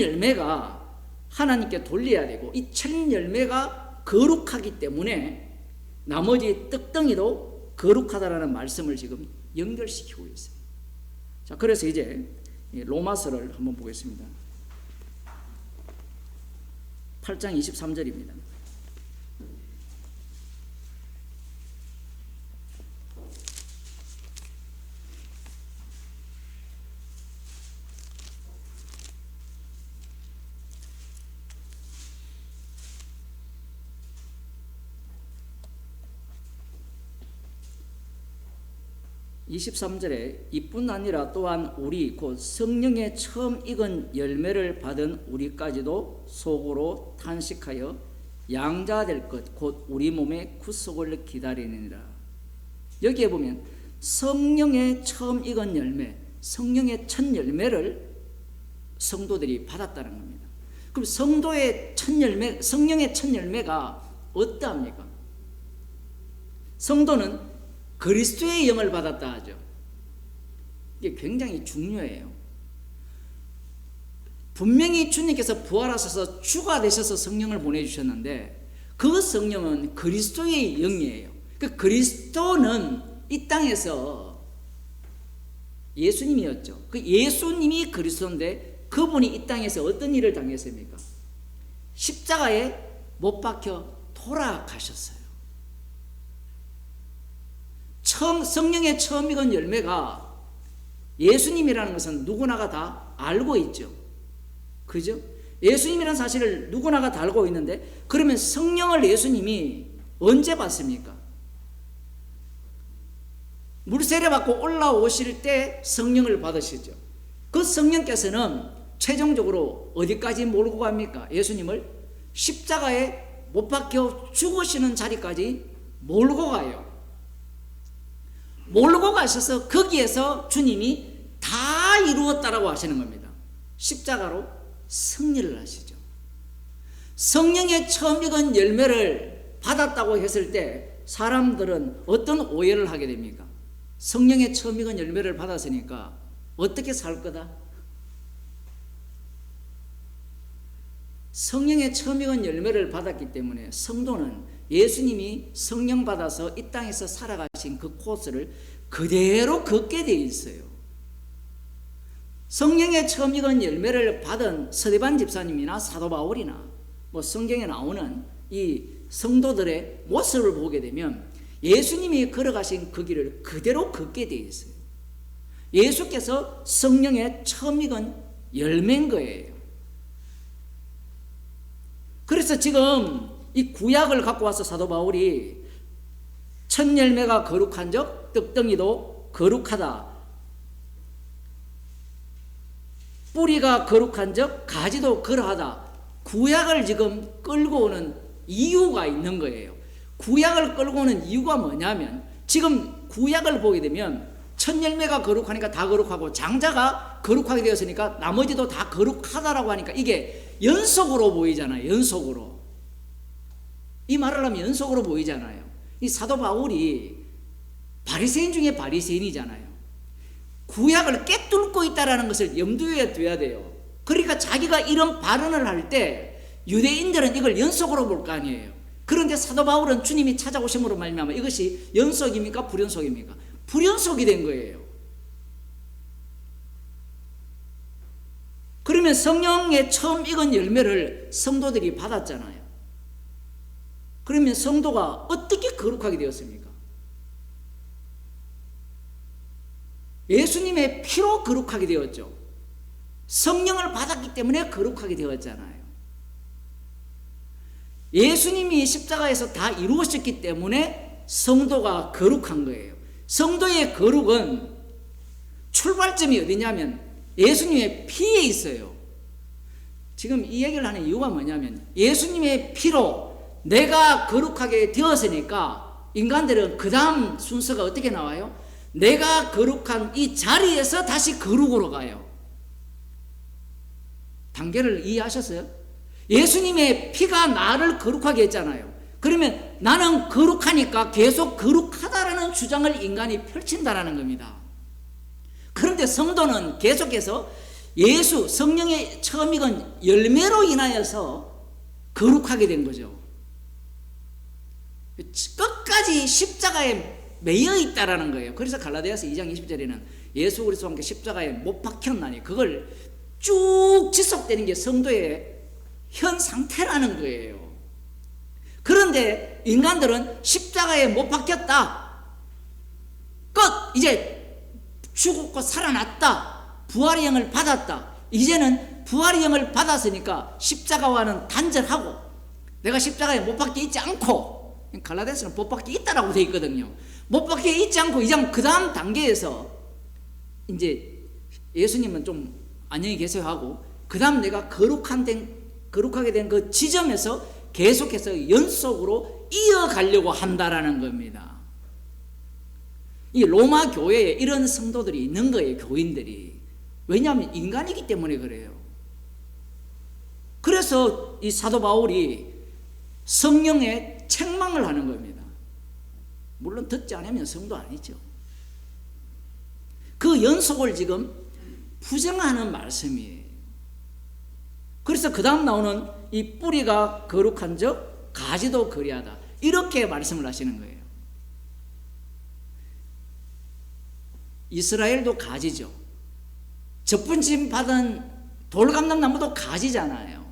열매가 하나님께 돌려야 되고 이 첫 열매가 거룩하기 때문에 나머지 떡덩이도 거룩하다라는 말씀을 지금 연결시키고 있어요. 자, 그래서 이제 로마서를 한번 보겠습니다. 8장 23절입니다. 이뿐 아니라 또한 우리 곧 성령의 처음 익은 열매를 받은 우리까지도 속으로 탄식하여 양자될 것 곧 우리 몸의 구속을 기다리느니라. 여기에 보면 성령의 처음 익은 열매, 성령의 첫 열매를 성도들이 받았다는 겁니다. 그럼 성도의 첫 열매, 성령의 첫 열매가 어떠합니까? 성도는 그리스도의 영을 받았다 하죠. 이게 굉장히 중요해요. 분명히 주님께서 부활하셔서 주가 되셔서 성령을 보내주셨는데 그 성령은 그리스도의 영이에요. 그 그리스도는 이 땅에서 예수님이었죠. 그 예수님이 그리스도인데 그분이 이 땅에서 어떤 일을 당했습니까? 십자가에 못 박혀 돌아가셨어요. 성령의 처음 익은 열매가 예수님이라는 것은 누구나가 다 알고 있죠. 그죠? 예수님이라는 사실을 누구나가 다 알고 있는데 그러면 성령을 예수님이 언제 받습니까? 물세례 받고 올라오실 때 성령을 받으시죠. 그 성령께서는 최종적으로 어디까지 몰고 갑니까? 예수님을 십자가에 못 박혀 죽으시는 자리까지 몰고 가요. 몰고 가셔서 거기에서 주님이 다 이루었다라고 하시는 겁니다. 십자가로 승리를 하시죠. 성령의 처음 익은 열매를 받았다고 했을 때 사람들은 어떤 오해를 하게 됩니까? 성령의 처음 익은 열매를 받았으니까 어떻게 살 거다? 성령의 처음 익은 열매를 받았기 때문에 성도는 예수님이 성령 받아서 이 땅에서 살아가신 그 코스를 그대로 걷게 되어 있어요. 성령의 처음 익은 열매를 받은 스데반 집사님이나 사도 바울이나 성경에 나오는 이 성도들의 모습을 보게 되면 예수님이 걸어가신 그 길을 그대로 걷게 되어 있어요. 예수께서 성령의 처음 익은 열매인 거예요. 그래서 지금 이 구약을 갖고 와서 사도 바울이 첫 열매가 거룩한 적 떡덩이도 거룩하다, 뿌리가 거룩한 적 가지도 그러하다, 구약을 지금 끌고 오는 이유가 있는 거예요. 구약을 끌고 오는 이유가 뭐냐면 지금 구약을 보게 되면 첫 열매가 거룩하니까 다 거룩하고 장자가 거룩하게 되었으니까 나머지도 다 거룩하다라고 하니까 이게 연속으로 보이잖아요. 연속으로. 이 말을 하면 연속으로 보이잖아요. 이 사도 바울이 바리새인 중에 바리새인이잖아요. 구약을 꿰뚫고 있다는 것을 염두에 둬야 돼요. 그러니까 자기가 이런 발언을 할 때 유대인들은 이걸 연속으로 볼 거 아니에요. 그런데 사도 바울은 주님이 찾아오심으로 말미암아 이것이 연속입니까? 불연속입니까? 불연속이 된 거예요. 그러면 성령의 처음 익은 열매를 성도들이 받았잖아요. 그러면 성도가 어떻게 거룩하게 되었습니까? 예수님의 피로 거룩하게 되었죠. 성령을 받았기 때문에 거룩하게 되었잖아요. 예수님이 십자가에서 다 이루어졌기 때문에 성도가 거룩한 거예요. 성도의 거룩은 출발점이 어디냐면 예수님의 피에 있어요. 지금 이 얘기를 하는 이유가 뭐냐면 예수님의 피로 내가 거룩하게 되었으니까 인간들은 그 다음 순서가 어떻게 나와요? 내가 거룩한 이 자리에서 다시 거룩으로 가요. 단계를 이해하셨어요? 예수님의 피가 나를 거룩하게 했잖아요. 그러면 나는 거룩하니까 계속 거룩하다라는 주장을 인간이 펼친다라는 겁니다. 그런데 성도는 계속해서 예수 성령의 처음 익은 열매로 인하여서 거룩하게 된 거죠. 끝까지 십자가에 매여 있다라는 거예요. 그래서 갈라디아서 2장 20절에는 예수 그리스도와 함께 십자가에 못 박혔나니 그걸 쭉 지속되는 게 성도의 현 상태라는 거예요. 그런데 인간들은 십자가에 못 박혔다. 끝! 이제 죽었고 살아났다. 부활의 영을 받았다. 이제는 부활의 영을 받았으니까 십자가와는 단절하고 내가 십자가에 못 박혀 있지 않고 갈라디아서는 못 박혀 있다라고 되어 있거든요. 못 박혀 있지 않고 이제 그 다음 단계에서 이제 예수님은 좀 안녕히 계세요 하고 그 다음 내가 거룩하게 된 그 지점에서 계속해서 연속으로 이어가려고 한다라는 겁니다. 이 로마 교회에 이런 성도들이 있는 거예요. 교인들이. 왜냐하면 인간이기 때문에 그래요. 그래서 이 사도 바울이 성령에 책망을 하는 겁니다. 물론 듣지 않으면 성도 아니죠. 그 연속을 지금 부정하는 말씀이에요. 그래서 그 다음 나오는 이 뿌리가 거룩한 적 가지도 그리하다. 이렇게 말씀을 하시는 거예요. 이스라엘도 가지죠. 접분심 받은 돌감람나무도 가지잖아요.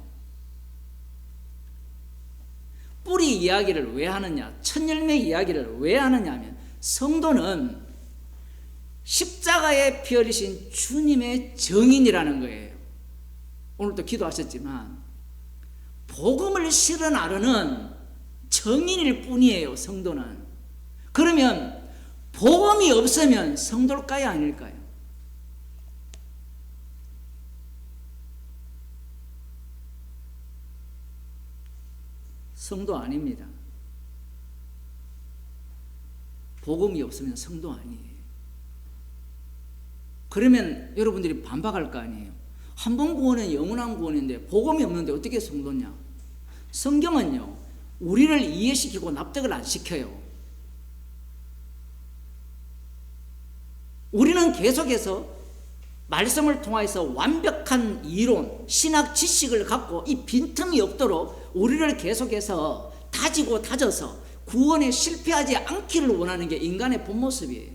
뿌리 이야기를 왜 하느냐? 첫 열매 이야기를 왜 하느냐 하면 성도는 십자가에 피 흘리신 주님의 증인이라는 거예요. 오늘도 기도하셨지만 복음을 실어 나르는 증인일 뿐이에요. 성도는. 그러면 복음이 없으면 성도일까요? 아닐까요? 성도 아닙니다. 복음이 없으면 성도 아니에요. 그러면 여러분들이 반박할 거 아니에요. 한 번 구원은 영원한 구원인데 복음이 없는데 어떻게 성도냐? 성경은요 우리를 이해시키고 납득을 안 시켜요. 우리는 계속해서 말씀을 통해서 완벽한 이론, 신학 지식을 갖고 이 빈틈이 없도록 우리를 계속해서 다지고 다져서 구원에 실패하지 않기를 원하는 게 인간의 본 모습이에요.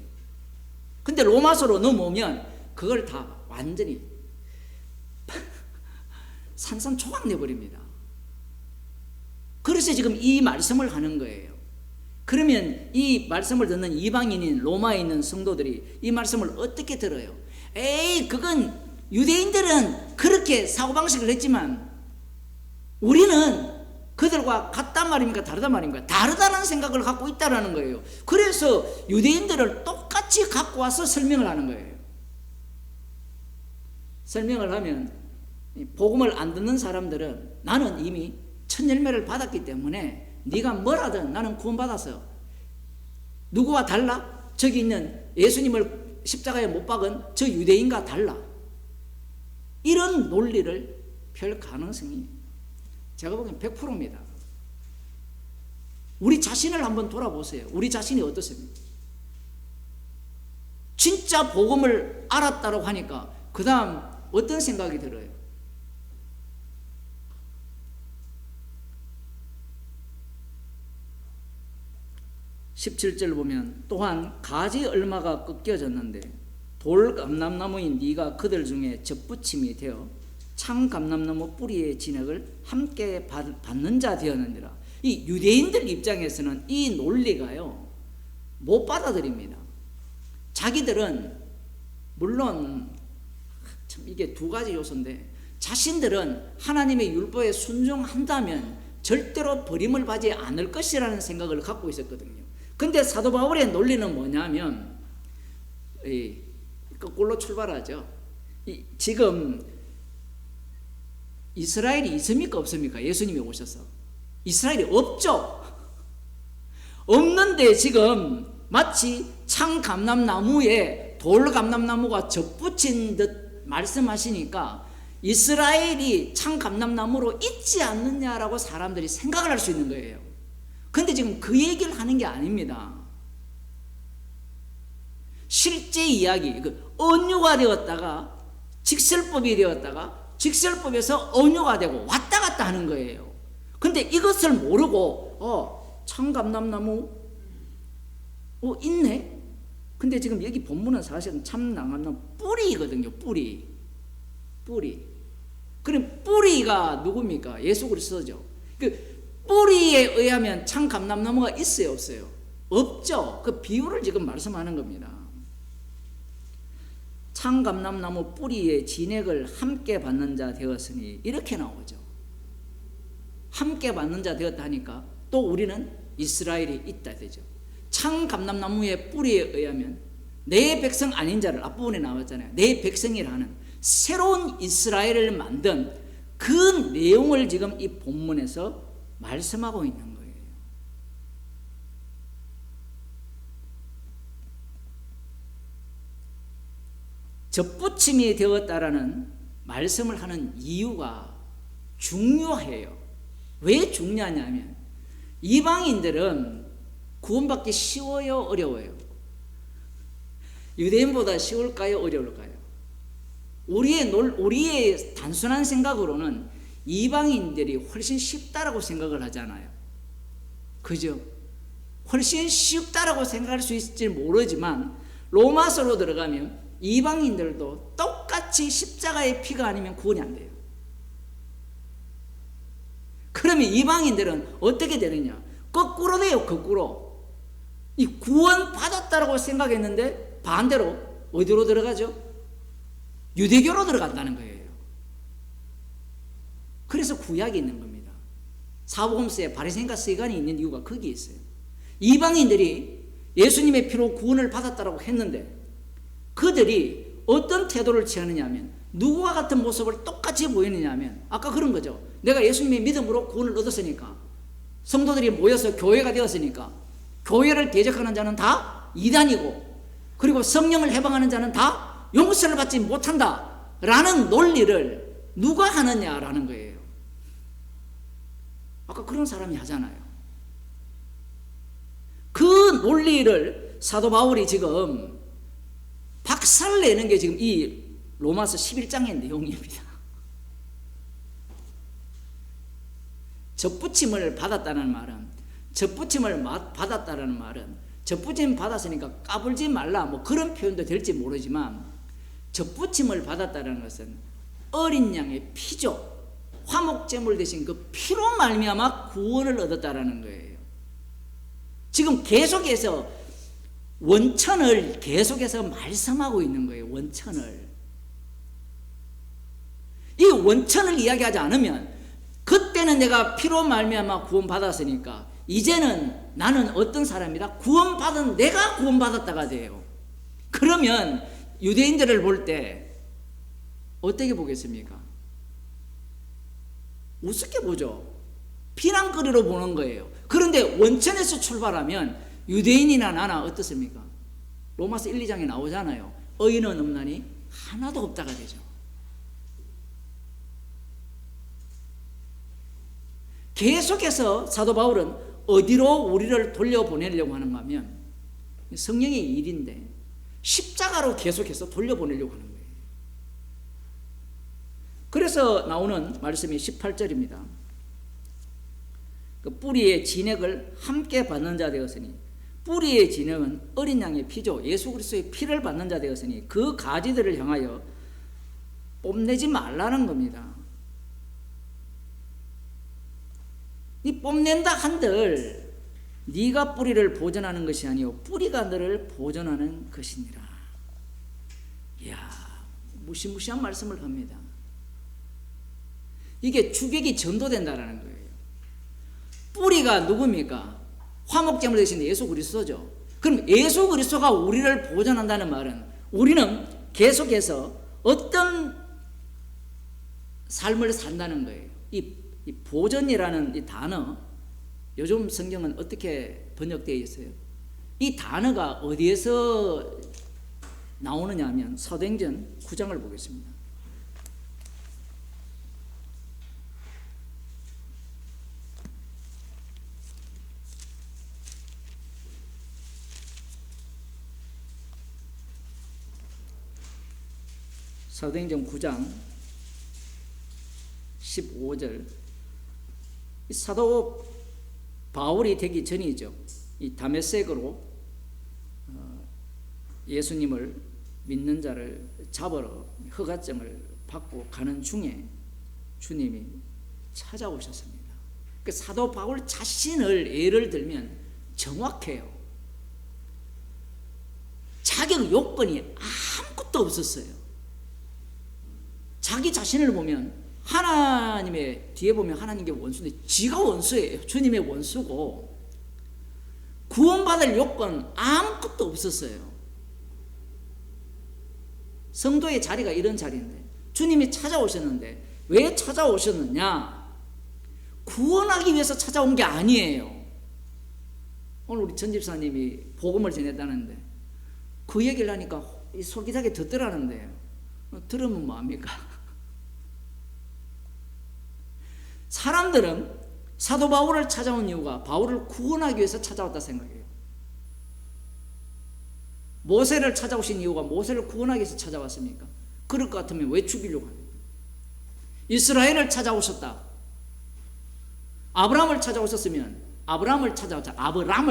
근데 로마서로 넘어오면 그걸 다 완전히 산산조각 내버립니다. 그래서 지금 이 말씀을 하는 거예요. 그러면 이 말씀을 듣는 이방인인 로마에 있는 성도들이 이 말씀을 어떻게 들어요? 에이, 그건 유대인들은 그렇게 사고방식을 했지만 우리는 그들과 같단 말입니까? 다르단 말입니까? 다르다는 생각을 갖고 있다는 거예요. 그래서 유대인들을 똑같이 갖고 와서 설명을 하는 거예요. 설명을 하면 복음을 안 듣는 사람들은 나는 이미 첫 열매를 받았기 때문에 네가 뭐라든 나는 구원받았어. 누구와 달라? 저기 있는 예수님을 십자가에 못 박은 저 유대인과 달라. 이런 논리를 펼 가능성이 제가 보기엔 100%입니다. 우리 자신을 한번 돌아보세요. 우리 자신이 어떻습니까? 진짜 복음을 알았다고 하니까 그 다음 어떤 생각이 들어요? 17절 보면 또한 가지 얼마가 꺾여졌는데 돌 감람나무인 네가 그들 중에 접붙임이 되어 창 감람나무 뿌리의 진액을 함께 받는 자 되었느니라. 이 유대인들 입장에서는 이 논리가요 못 받아들입니다. 자기들은 물론 참 이게 두 가지 요소인데 자신들은 하나님의 율법에 순종한다면 절대로 버림을 받지 않을 것이라는 생각을 갖고 있었거든요. 근데 사도 바울의 논리는 뭐냐면 거꾸로 출발하죠. 지금 이스라엘이 있습니까 없습니까? 예수님이 오셔서 이스라엘이 없죠. 없는데 지금 마치 창 감람나무에 돌 감람나무가 접붙인 듯 말씀하시니까 이스라엘이 창 감람나무로 있지 않느냐라고 사람들이 생각을 할 수 있는 거예요. 근데 지금 그 얘기를 하는 게 아닙니다. 실제 이야기, 언유가 되었다가 직설법이 되었다가 직설법에서 언유가 되고 왔다 갔다 하는 거예요. 근데 이것을 모르고 참감람나무 있네? 근데 지금 여기 본문은 사실은 참감나무 뿌리거든요. 뿌리. 그럼 뿌리가 누굽니까? 예수 그리스도죠. 그 뿌리에 의하면 참감람나무가 있어요 없어요? 없죠. 그 비유를 지금 말씀하는 겁니다. 참감람나무 뿌리의 진액을 함께 받는 자 되었으니 이렇게 나오죠. 함께 받는 자 되었다 하니까 또 우리는 이스라엘이 있다 되죠. 참감람나무의 뿌리에 의하면 내 백성 아닌 자를 앞부분에 나왔잖아요. 내 백성이라는 새로운 이스라엘을 만든 그 내용을 지금 이 본문에서 말씀하고 있는 거예요. 접붙임이 되었다라는 말씀을 하는 이유가 중요해요. 왜 중요하냐면 이방인들은 구원받기 쉬워요 어려워요? 유대인보다 쉬울까요 어려울까요? 우리의 단순한 생각으로는 이방인들이 훨씬 쉽다라고 생각을 하잖아요. 그죠? 훨씬 쉽다라고 생각할 수 있을지 모르지만 로마서로 들어가면 이방인들도 똑같이 십자가의 피가 아니면 구원이 안 돼요. 그러면 이방인들은 어떻게 되느냐? 거꾸로 돼요. 거꾸로. 이 구원 받았다라고 생각했는데 반대로 어디로 들어가죠? 유대교로 들어간다는 거예요. 그래서 구약이 있는 겁니다. 사복음서에 바리새인과 서기관이 있는 이유가 거기에 있어요. 이방인들이 예수님의 피로 구원을 받았다라고 했는데 그들이 어떤 태도를 취하느냐 하면 누구와 같은 모습을 똑같이 보이느냐 하면 아까 그런 거죠. 내가 예수님의 믿음으로 구원을 얻었으니까 성도들이 모여서 교회가 되었으니까 교회를 대적하는 자는 다 이단이고 그리고 성령을 해방하는 자는 다 용서를 받지 못한다 라는 논리를 누가 하느냐라는 거예요. 아까 그런 사람이 하잖아요. 그 논리를 사도 바울이 지금 박살내는 게 지금 이 로마서 11장의 내용입니다. 접붙임을 받았다는 말은 접붙임 받았으니까 까불지 말라 뭐 그런 표현도 될지 모르지만 접붙임을 받았다는 것은 어린 양의 피죠. 화목제물 대신 그 피로 말미암아 구원을 얻었다라는 거예요. 지금 계속해서 원천을 계속해서 말씀하고 있는 거예요. 원천을. 이 원천을 이야기하지 않으면 그때는 내가 피로 말미암아 구원받았으니까 이제는 나는 어떤 사람이다? 구원받은 내가 구원받았다가 돼요. 그러면 유대인들을 볼 때 어떻게 보겠습니까? 우습게 보죠. 비난거리로 보는 거예요. 그런데 원천에서 출발하면 유대인이나 나나 어떻습니까? 로마서 1, 2장에 나오잖아요. 의인은 없나니 하나도 없다가 되죠. 계속해서 사도 바울은 어디로 우리를 돌려보내려고 하는가 하면 성령의 일인데 십자가로 계속해서 돌려보내려고 하는 거예요. 그래서 나오는 말씀이 18절입니다. 그 뿌리의 진액을 함께 받는 자 되었으니, 뿌리의 진액은 어린 양의 피죠. 예수 그리스도의 피를 받는 자 되었으니 그 가지들을 향하여 뽐내지 말라는 겁니다. 이 뽐낸다 한들 네가 뿌리를 보존하는 것이 아니요 뿌리가 너를 보존하는 것이니라. 이야, 무시무시한 말씀을 합니다. 이게 주객이 전도된다라는 거예요. 뿌리가 누굽니까? 화목제물 되신 예수 그리스도죠. 그럼 예수 그리스도가 우리를 보존한다는 말은 우리는 계속해서 어떤 삶을 산다는 거예요. 이 보존이라는 이 단어, 요즘 성경은 어떻게 번역되어 있어요? 이 단어가 어디에서 나오느냐 하면 사도행전 9장을 보겠습니다. 사도행전 9장 15절. 사도 바울이 되기 전이죠. 이 다메섹으로 예수님을 믿는 자를 잡으러 허가증을 받고 가는 중에 주님이 찾아오셨습니다. 그 사도 바울 자신을 예를 들면 정확해요. 자격 요건이 아무것도 없었어요. 자기 자신을 보면 하나님의 뒤에 보면 하나님의 원수인데 지가 원수예요. 주님의 원수고 구원받을 요건 아무것도 없었어요. 성도의 자리가 이런 자리인데 주님이 찾아오셨는데 왜 찾아오셨느냐? 구원하기 위해서 찾아온 게 아니에요. 오늘 우리 전 집사님이 복음을 전했다는데 그 얘기를 하니까 솔깃하게 듣더라는데 들으면 뭐합니까? 사람들은 사도 바울을 찾아온 이유가 바울을 구원하기 위해서 찾아왔다 생각해요. 모세를 찾아오신 이유가 모세를 구원하기 위해서 찾아왔습니까? 그럴 것 같으면 왜 죽이려고 합니까? 이스라엘을 찾아오셨다. 아브라함을 찾아오셨으면 아브라함을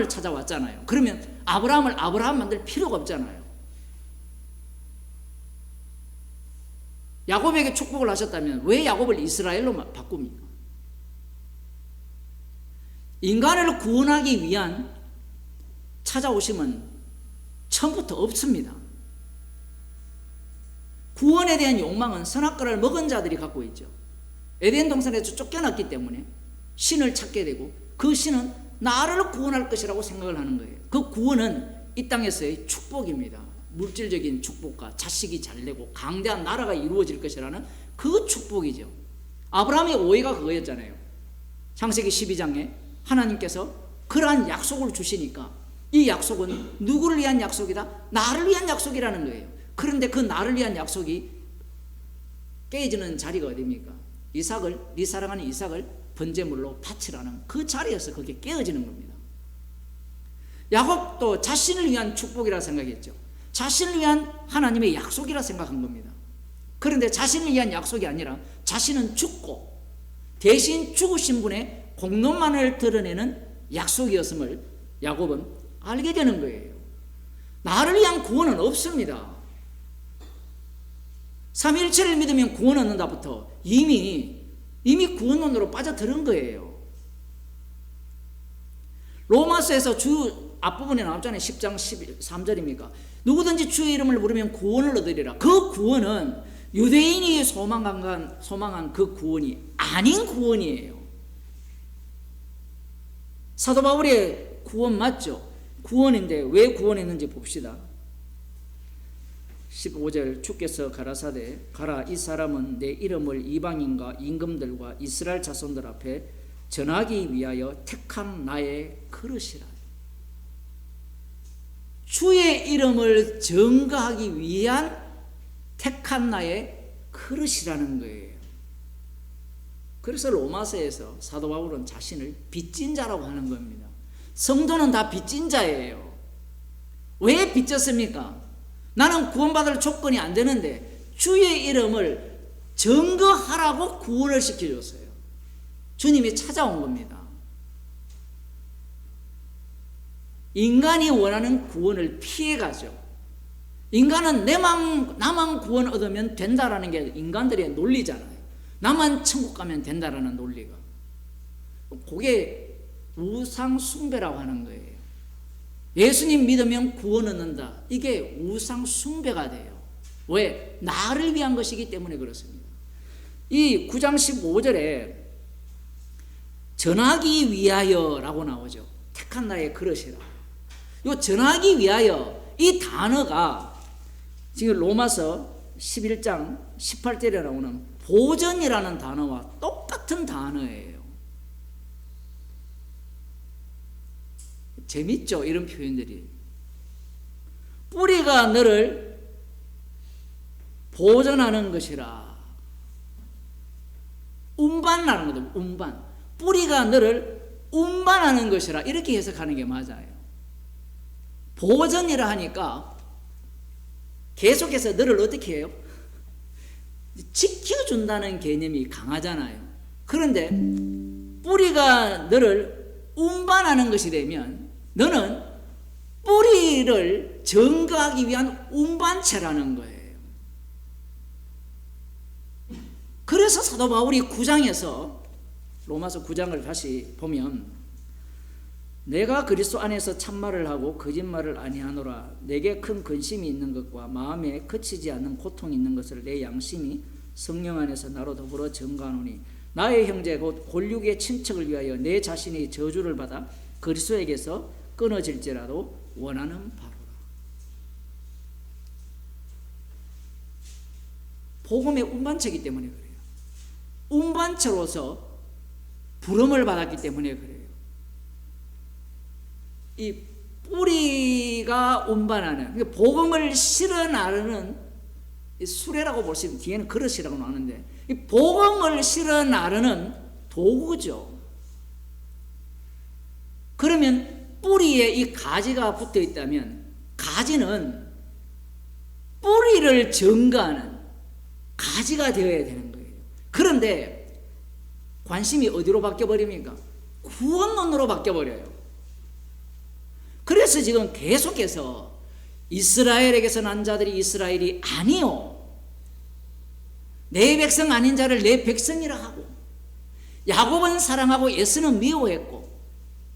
찾아왔잖아요. 그러면 아브라함을 아브라함 만들 필요가 없잖아요. 야곱에게 축복을 하셨다면 왜 야곱을 이스라엘로 바꿉니까? 인간을 구원하기 위한 찾아오심은 처음부터 없습니다. 구원에 대한 욕망은 선악과를 먹은 자들이 갖고 있죠. 에덴 동산에서 쫓겨났기 때문에 신을 찾게 되고 그 신은 나를 구원할 것이라고 생각을 하는 거예요. 그 구원은 이 땅에서의 축복입니다. 물질적인 축복과 자식이 잘되고 강대한 나라가 이루어질 것이라는 그 축복이죠. 아브라함의 오해가 그거였잖아요. 창세기 12장에 하나님께서 그러한 약속을 주시니까 이 약속은 누구를 위한 약속이다? 나를 위한 약속이라는 거예요. 그런데 그 나를 위한 약속이 깨지는 자리가 어디입니까? 네 사랑하는 이삭을 번제물로 바치라는 그 자리에서 그게 깨어지는 겁니다. 야곱도 자신을 위한 축복이라 생각했죠. 자신을 위한 하나님의 약속이라 생각한 겁니다. 그런데 자신을 위한 약속이 아니라 자신은 죽고 대신 죽으신 분의 공로만을 드러내는 약속이었음을 야곱은 알게 되는 거예요. 나를 위한 구원은 없습니다. 삼위일체를 믿으면 구원 얻는다부터 이미 구원론으로 빠져들은 거예요. 로마서에서 주 앞부분에 나왔잖아요. 10장 13절입니까? 누구든지 주의 이름을 부르면 구원을 얻으리라. 그 구원은 유대인이 소망한 그 구원이 아닌 구원이에요. 사도 바울의 구원 맞죠? 구원인데 왜 구원했는지 봅시다. 15절 주께서 가라사대 가라 이 사람은 내 이름을 이방인과 임금들과 이스라엘 자손들 앞에 전하기 위하여 택한 나의 그릇이라. 주의 이름을 증거하기 위한 택한 나의 그릇이라는 거예요. 그래서 로마서에서 사도 바울은 자신을 빚진 자라고 하는 겁니다. 성도는 다 빚진 자예요. 왜 빚졌습니까? 나는 구원받을 조건이 안 되는데 주의 이름을 증거하라고 구원을 시켜줬어요. 주님이 찾아온 겁니다. 인간이 원하는 구원을 피해가죠. 인간은 나만 구원 얻으면 된다라는 게 인간들의 논리잖아요. 나만 천국 가면 된다라는 논리가. 그게 우상 숭배라고 하는 거예요. 예수님 믿으면 구원 얻는다. 이게 우상 숭배가 돼요. 왜? 나를 위한 것이기 때문에 그렇습니다. 이 9장 15절에 전하기 위하여라고 나오죠. 택한 나의 그릇이라. 이 전하기 위하여 이 단어가 지금 로마서 11장 18절에 나오는 보전이라는 단어와 똑같은 단어예요. 재밌죠? 이런 표현들이. 뿌리가 너를 보전하는 것이라. 운반하는 거죠. 운반. 뿌리가 너를 운반하는 것이라. 이렇게 해석하는 게 맞아요. 보전이라 하니까 계속해서 너를 어떻게 해요? 지켜준다는 개념이 강하잖아요. 그런데 뿌리가 너를 운반하는 것이 되면 너는 뿌리를 증거하기 위한 운반체라는 거예요. 그래서 사도 바울이 9장에서 로마서 9장을 다시 보면 내가 그리스도 안에서 참말을 하고 거짓말을 아니하노라. 내게 큰 근심이 있는 것과 마음에 그치지 않는 고통이 있는 것을 내 양심이 성령 안에서 나로 더불어 증거하노니 나의 형제 곧 골육의 친척을 위하여 내 자신이 저주를 받아 그리스도에게서 끊어질지라도 원하는 바로라. 복음의 운반체이기 때문에 그래요. 운반체로서 부름을 받았기 때문에 그래요. 이 뿌리가 운반하는, 복음을 실어 나르는 수레라고 볼 수 있는, 뒤에는 그릇이라고 나오는데 이 복음을 실어 나르는 도구죠. 그러면 뿌리에 이 가지가 붙어 있다면 가지는 뿌리를 증거하는 가지가 되어야 되는 거예요. 그런데 관심이 어디로 바뀌어버립니까? 구원론으로 바뀌어버려요. 그래서 지금 계속해서 이스라엘에게서 난 자들이 이스라엘이 아니요, 내 백성 아닌 자를 내 백성이라 하고, 야곱은 사랑하고 에서는 미워했고,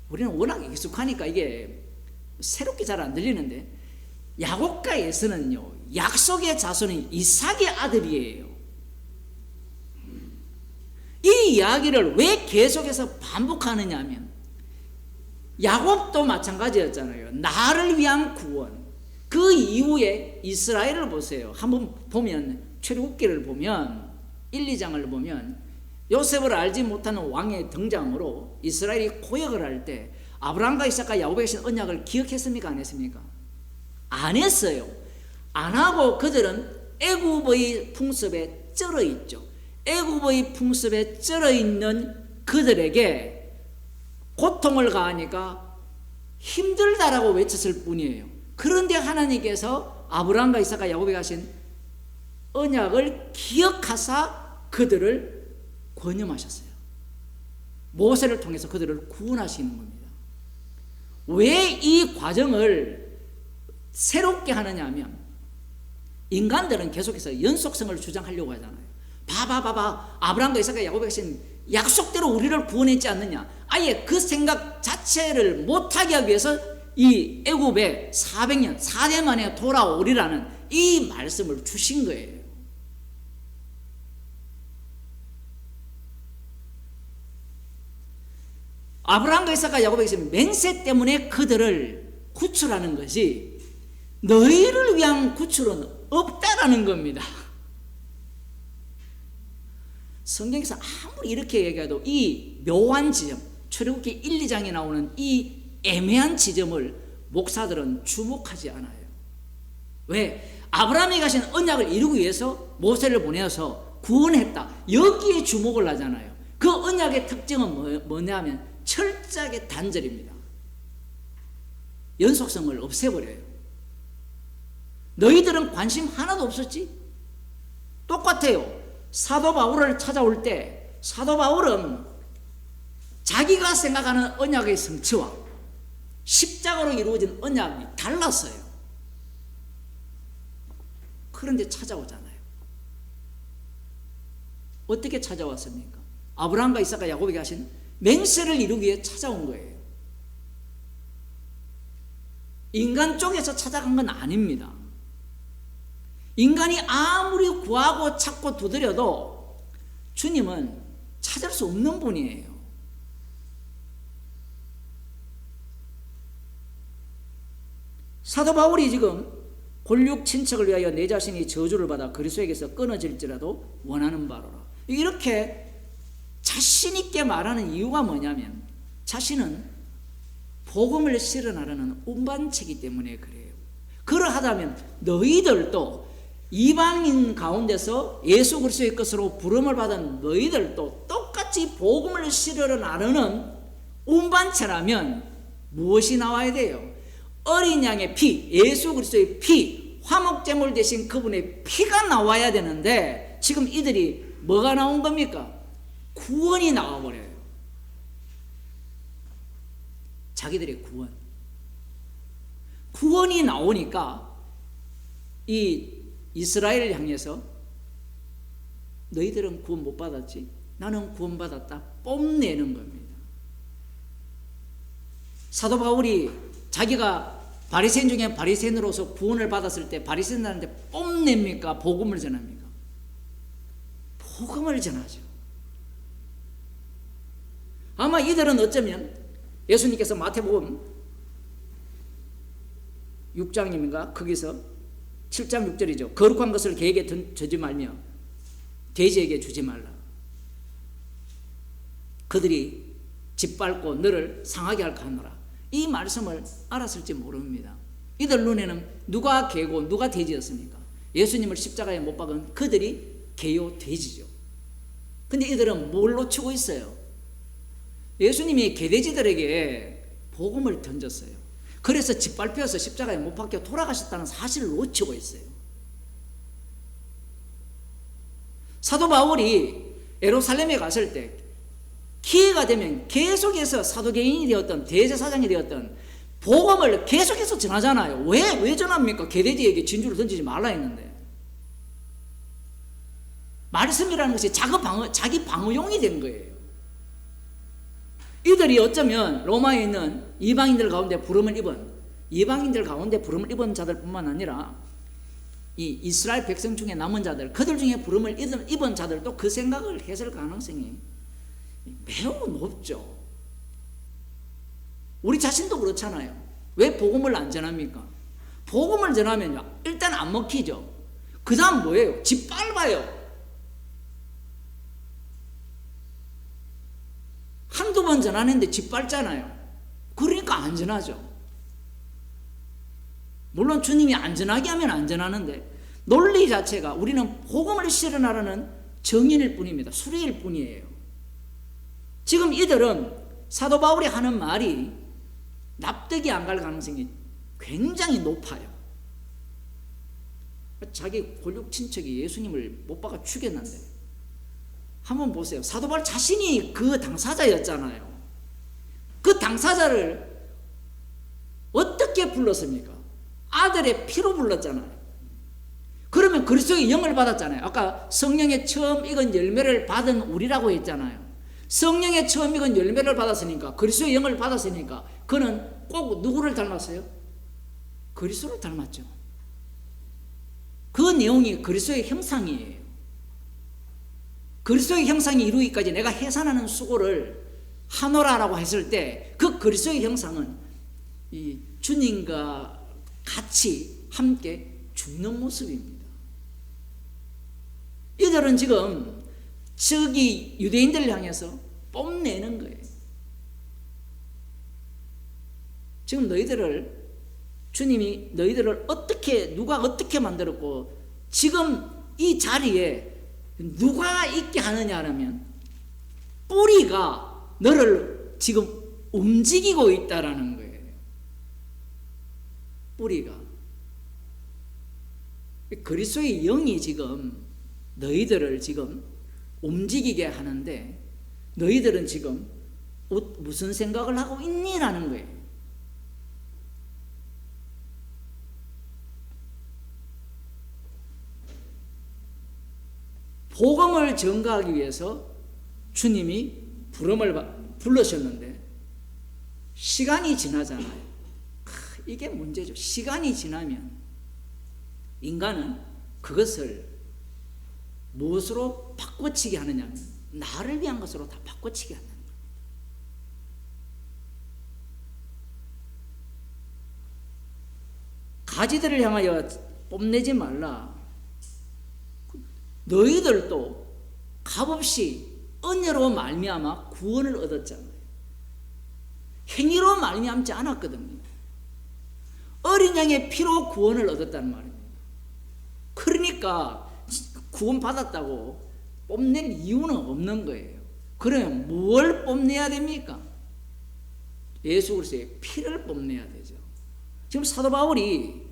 우리는 워낙 익숙하니까 이게 새롭게 잘 안 들리는데, 야곱과 에서는요 약속의 자손인 이삭의 아들이에요. 이 이야기를 왜 계속해서 반복하느냐 하면, 야곱도 마찬가지였잖아요. 나를 위한 구원. 그 이후에 이스라엘을 보세요. 한번 보면 출애굽기를 보면 1, 2장을 보면 요셉을 알지 못하는 왕의 등장으로 이스라엘이 고역을 할 때 아브라함과 이삭과 야곱에게 주신 언약을 기억했습니까? 안 했습니까? 안 했어요. 안 하고 그들은 애굽의 풍습에 쩔어 있죠. 애굽의 풍습에 쩔어 있는 그들에게 고통을 가하니까 힘들다라고 외쳤을 뿐이에요. 그런데 하나님께서 아브라함과 이삭과 야곱에게 하신 언약을 기억하사 그들을 권념하셨어요. 모세를 통해서 그들을 구원하시는 겁니다. 왜 이 과정을 새롭게 하느냐 하면, 인간들은 계속해서 연속성을 주장하려고 하잖아요. 봐봐 아브라함과 이삭과 야곱에게 하신 약속대로 우리를 구원했지 않느냐. 아예 그 생각 자체를 못하게 하기 위해서 이 애굽에 400년 4대 만에 돌아오리라는 이 말씀을 주신 거예요. 아브라함과 이삭과 야곱에게 주신 맹세 때문에 그들을 구출하는 것이, 너희를 위한 구출은 없다라는 겁니다. 성경에서 아무리 이렇게 얘기해도 이 묘한 지점, 출애굽기 1, 2장에 나오는 이 애매한 지점을 목사들은 주목하지 않아요. 왜? 아브라함이 가신 언약을 이루기 위해서 모세를 보내어서 구원했다. 여기에 주목을 하잖아요. 그 언약의 특징은 뭐냐면 철저하게 단절입니다. 연속성을 없애버려요. 너희들은 관심 하나도 없었지? 똑같아요. 사도 바울을 찾아올 때 사도 바울은 자기가 생각하는 언약의 성취와 십자가로 이루어진 언약이 달랐어요. 그런데 찾아오잖아요. 어떻게 찾아왔습니까? 아브라함과 이삭과 야곱에게 하신 맹세를 이루기 위해 찾아온 거예요. 인간 쪽에서 찾아간 건 아닙니다. 인간이 아무리 구하고 찾고 두드려도 주님은 찾을 수 없는 분이에요. 사도 바울이 지금 골육 친척을 위하여 내 자신이 저주를 받아 그리스도에게서 끊어질지라도 원하는 바로라. 이렇게 자신 있게 말하는 이유가 뭐냐면 자신은 복음을 실현하려는 운반체이기 때문에 그래요. 그러하다면 너희들도 이방인 가운데서 예수 그리스도의 것으로 부름을 받은 너희들도 똑같이 복음을 실현하려는 운반체라면 무엇이 나와야 돼요? 어린 양의 피, 예수 그리스도의 피, 화목제물 대신 그분의 피가 나와야 되는데 지금 이들이 뭐가 나온 겁니까? 구원이 나와버려요. 자기들의 구원. 구원이 나오니까 이 이스라엘을 향해서 너희들은 구원 못 받았지? 나는 구원 받았다. 뽐내는 겁니다. 사도 바울이 자기가 바리새인 중에 바리새인으로서 구원을 받았을 때 바리새인들한테 뽐냅니까? 복음을 전합니까? 복음을 전하죠. 아마 이들은 어쩌면 예수님께서 마태복음 6장입니까? 거기서 7장 6절이죠. 거룩한 것을 개에게 주지 말며 돼지에게 주지 말라. 그들이 짓밟고 너를 상하게 할까 하노라. 이 말씀을 알았을지 모릅니다. 이들 눈에는 누가 개고 누가 돼지였습니까? 예수님을 십자가에 못 박은 그들이 개요 돼지죠. 근데 이들은 뭘 놓치고 있어요? 예수님이 개돼지들에게 복음을 던졌어요. 그래서 짓밟혀서 십자가에 못 박혀 돌아가셨다는 사실을 놓치고 있어요. 사도 바울이 예루살렘에 갔을 때 기회가 되면 계속해서 사도개인이 되었던 대제사장이 되었던 복음을 계속해서 전하잖아요. 왜 전합니까? 개돼지에게 진주를 던지지 말라 했는데. 말씀이라는 것이 자기 방어용이 된 거예요. 이들이 어쩌면 로마에 있는 이방인들 가운데 부름을 입은 자들뿐만 아니라 이 이스라엘 백성 중에 남은 자들, 그들 중에 부름을 입은 자들도 그 생각을 했을 가능성이 매우 높죠. 우리 자신도 그렇잖아요. 왜 복음을 안 전합니까? 복음을 전하면요, 일단 안 먹히죠. 그 다음 뭐예요? 짓밟아요. 한두 번 전하는데 짓밟잖아요. 그러니까 안 전하죠. 물론 주님이 안 전하게 하면 안 전하는데 논리 자체가 우리는 복음을 실현하라는 정인일 뿐입니다. 수리일 뿐이에요. 지금 이들은 사도 바울이 하는 말이 납득이 안 갈 가능성이 굉장히 높아요. 자기 골육 친척이 예수님을 못 박아 죽였는데 한번 보세요. 사도 바울 자신이 그 당사자였잖아요. 그 당사자를 어떻게 불렀습니까? 아들의 피로 불렀잖아요. 그러면 그리스도의 영을 받았잖아요. 아까 성령의 처음 익은 열매를 받은 우리라고 했잖아요. 성령의 처음 익은 열매를 받았으니까, 그리스도의 영을 받았으니까 그는 꼭 누구를 닮았어요? 그리스도를 닮았죠. 그 내용이 그리스도의 형상이에요. 그리스도의 형상이 이루기까지 내가 해산하는 수고를 하노라라고 했을 때 그 그리스도의 형상은 이 주님과 같이 함께 죽는 모습입니다. 이들은 지금 저기 유대인들을 향해서 뽐내는 거예요. 지금 주님이 너희들을 누가 어떻게 만들었고 지금 이 자리에 누가 있게 하느냐라면 뿌리가 너를 지금 움직이고 있다라는 거예요. 뿌리가. 그리스도의 영이 지금 너희들을 지금 움직이게 하는데 너희들은 지금 무슨 생각을 하고 있니라는 거예요. 복음을 전가하기 위해서 주님이 부르셨는데 시간이 지나잖아요. 이게 문제죠. 시간이 지나면 인간은 그것을 무엇으로 바꿔치기 하느냐면 나를 위한 것으로 다 바꿔치기 한다는 거예요. 가지들을 향하여 뽐내지 말라. 너희들도 값없이 은혜로 말미암아 구원을 얻었잖아요. 행위로 말미암지 않았거든요. 어린 양의 피로 구원을 얻었다는 말입니다. 그러니까 구원 받았다고 뽐낼 이유는 없는 거예요. 그러면 뭘 뽐내야 됩니까? 예수 그리스도의 피를 뽐내야 되죠. 지금 사도 바울이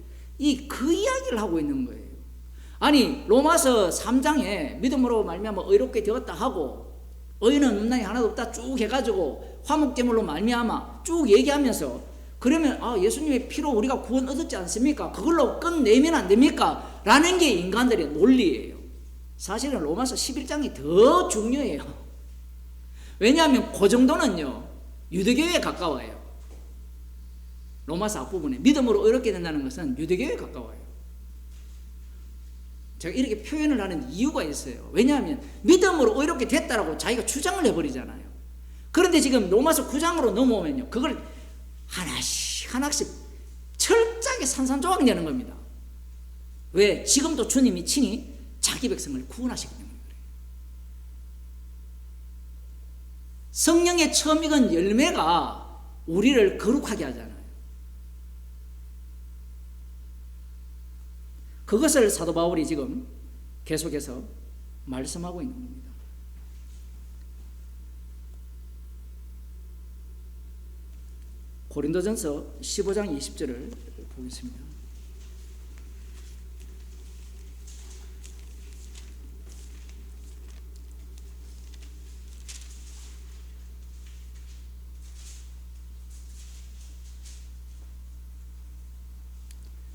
그 이야기를 하고 있는 거예요. 아니 로마서 3장에 믿음으로 말미암아 의롭게 되었다 하고 의인은 음란이 하나도 없다 쭉 해가지고 화목제물로 말미암아 쭉 얘기하면서 그러면 예수님의 피로 우리가 구원 얻었지 않습니까? 그걸로 끝내면 안 됩니까? 라는 게 인간들의 논리예요. 사실은 로마서 11장이 더 중요해요. 왜냐하면 그 정도는요 유대교에 가까워요. 로마서 앞부분에 믿음으로 의롭게 된다는 것은 유대교에 가까워요. 제가 이렇게 표현을 하는 이유가 있어요. 왜냐하면 믿음으로 의롭게 됐다라고 자기가 주장을 해버리잖아요. 그런데 지금 로마서 9장으로 넘어오면요 그걸 하나씩 철저하게 산산조각 내는 겁니다. 왜? 지금도 주님이 친히 자기 백성을 구원하시기 때문에 그래요. 성령의 처음 익은 열매가 우리를 거룩하게 하잖아요. 그것을 사도 바울이 지금 계속해서 말씀하고 있는 겁니다. 고린도전서 15장 20절을 보겠습니다.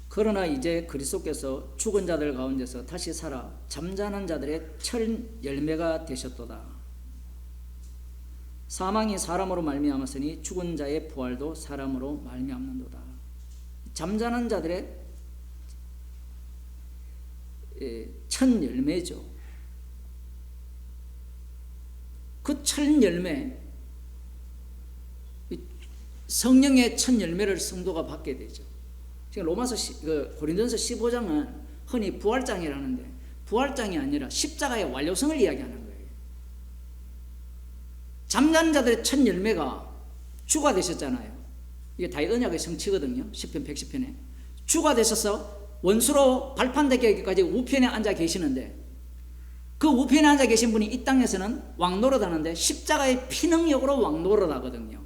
그러나 이제 그리스도께서 죽은 자들 가운데서 다시 살아 잠자는 자들의 첫 열매가 되셨도다. 사망이 사람으로 말미암았으니 죽은 자의 부활도 사람으로 말미암는도다. 잠자는 자들의 첫 열매죠. 그 첫 열매, 성령의 첫 열매를 성도가 받게 되죠. 지금 고린도전서 15장은 흔히 부활장이라는데 부활장이 아니라 십자가의 완료성을 이야기하는 거예요. 잠자는 자들의 첫 열매가 주가 되셨잖아요. 이게 다윗 언약의 성취거든요. 10편 110편에 주가 되셔서 원수로 발판되기까지 우편에 앉아 계시는데 그 우편에 앉아 계신 분이 이 땅에서는 왕노릇하는데 십자가의 피능력으로 왕노릇하거든요.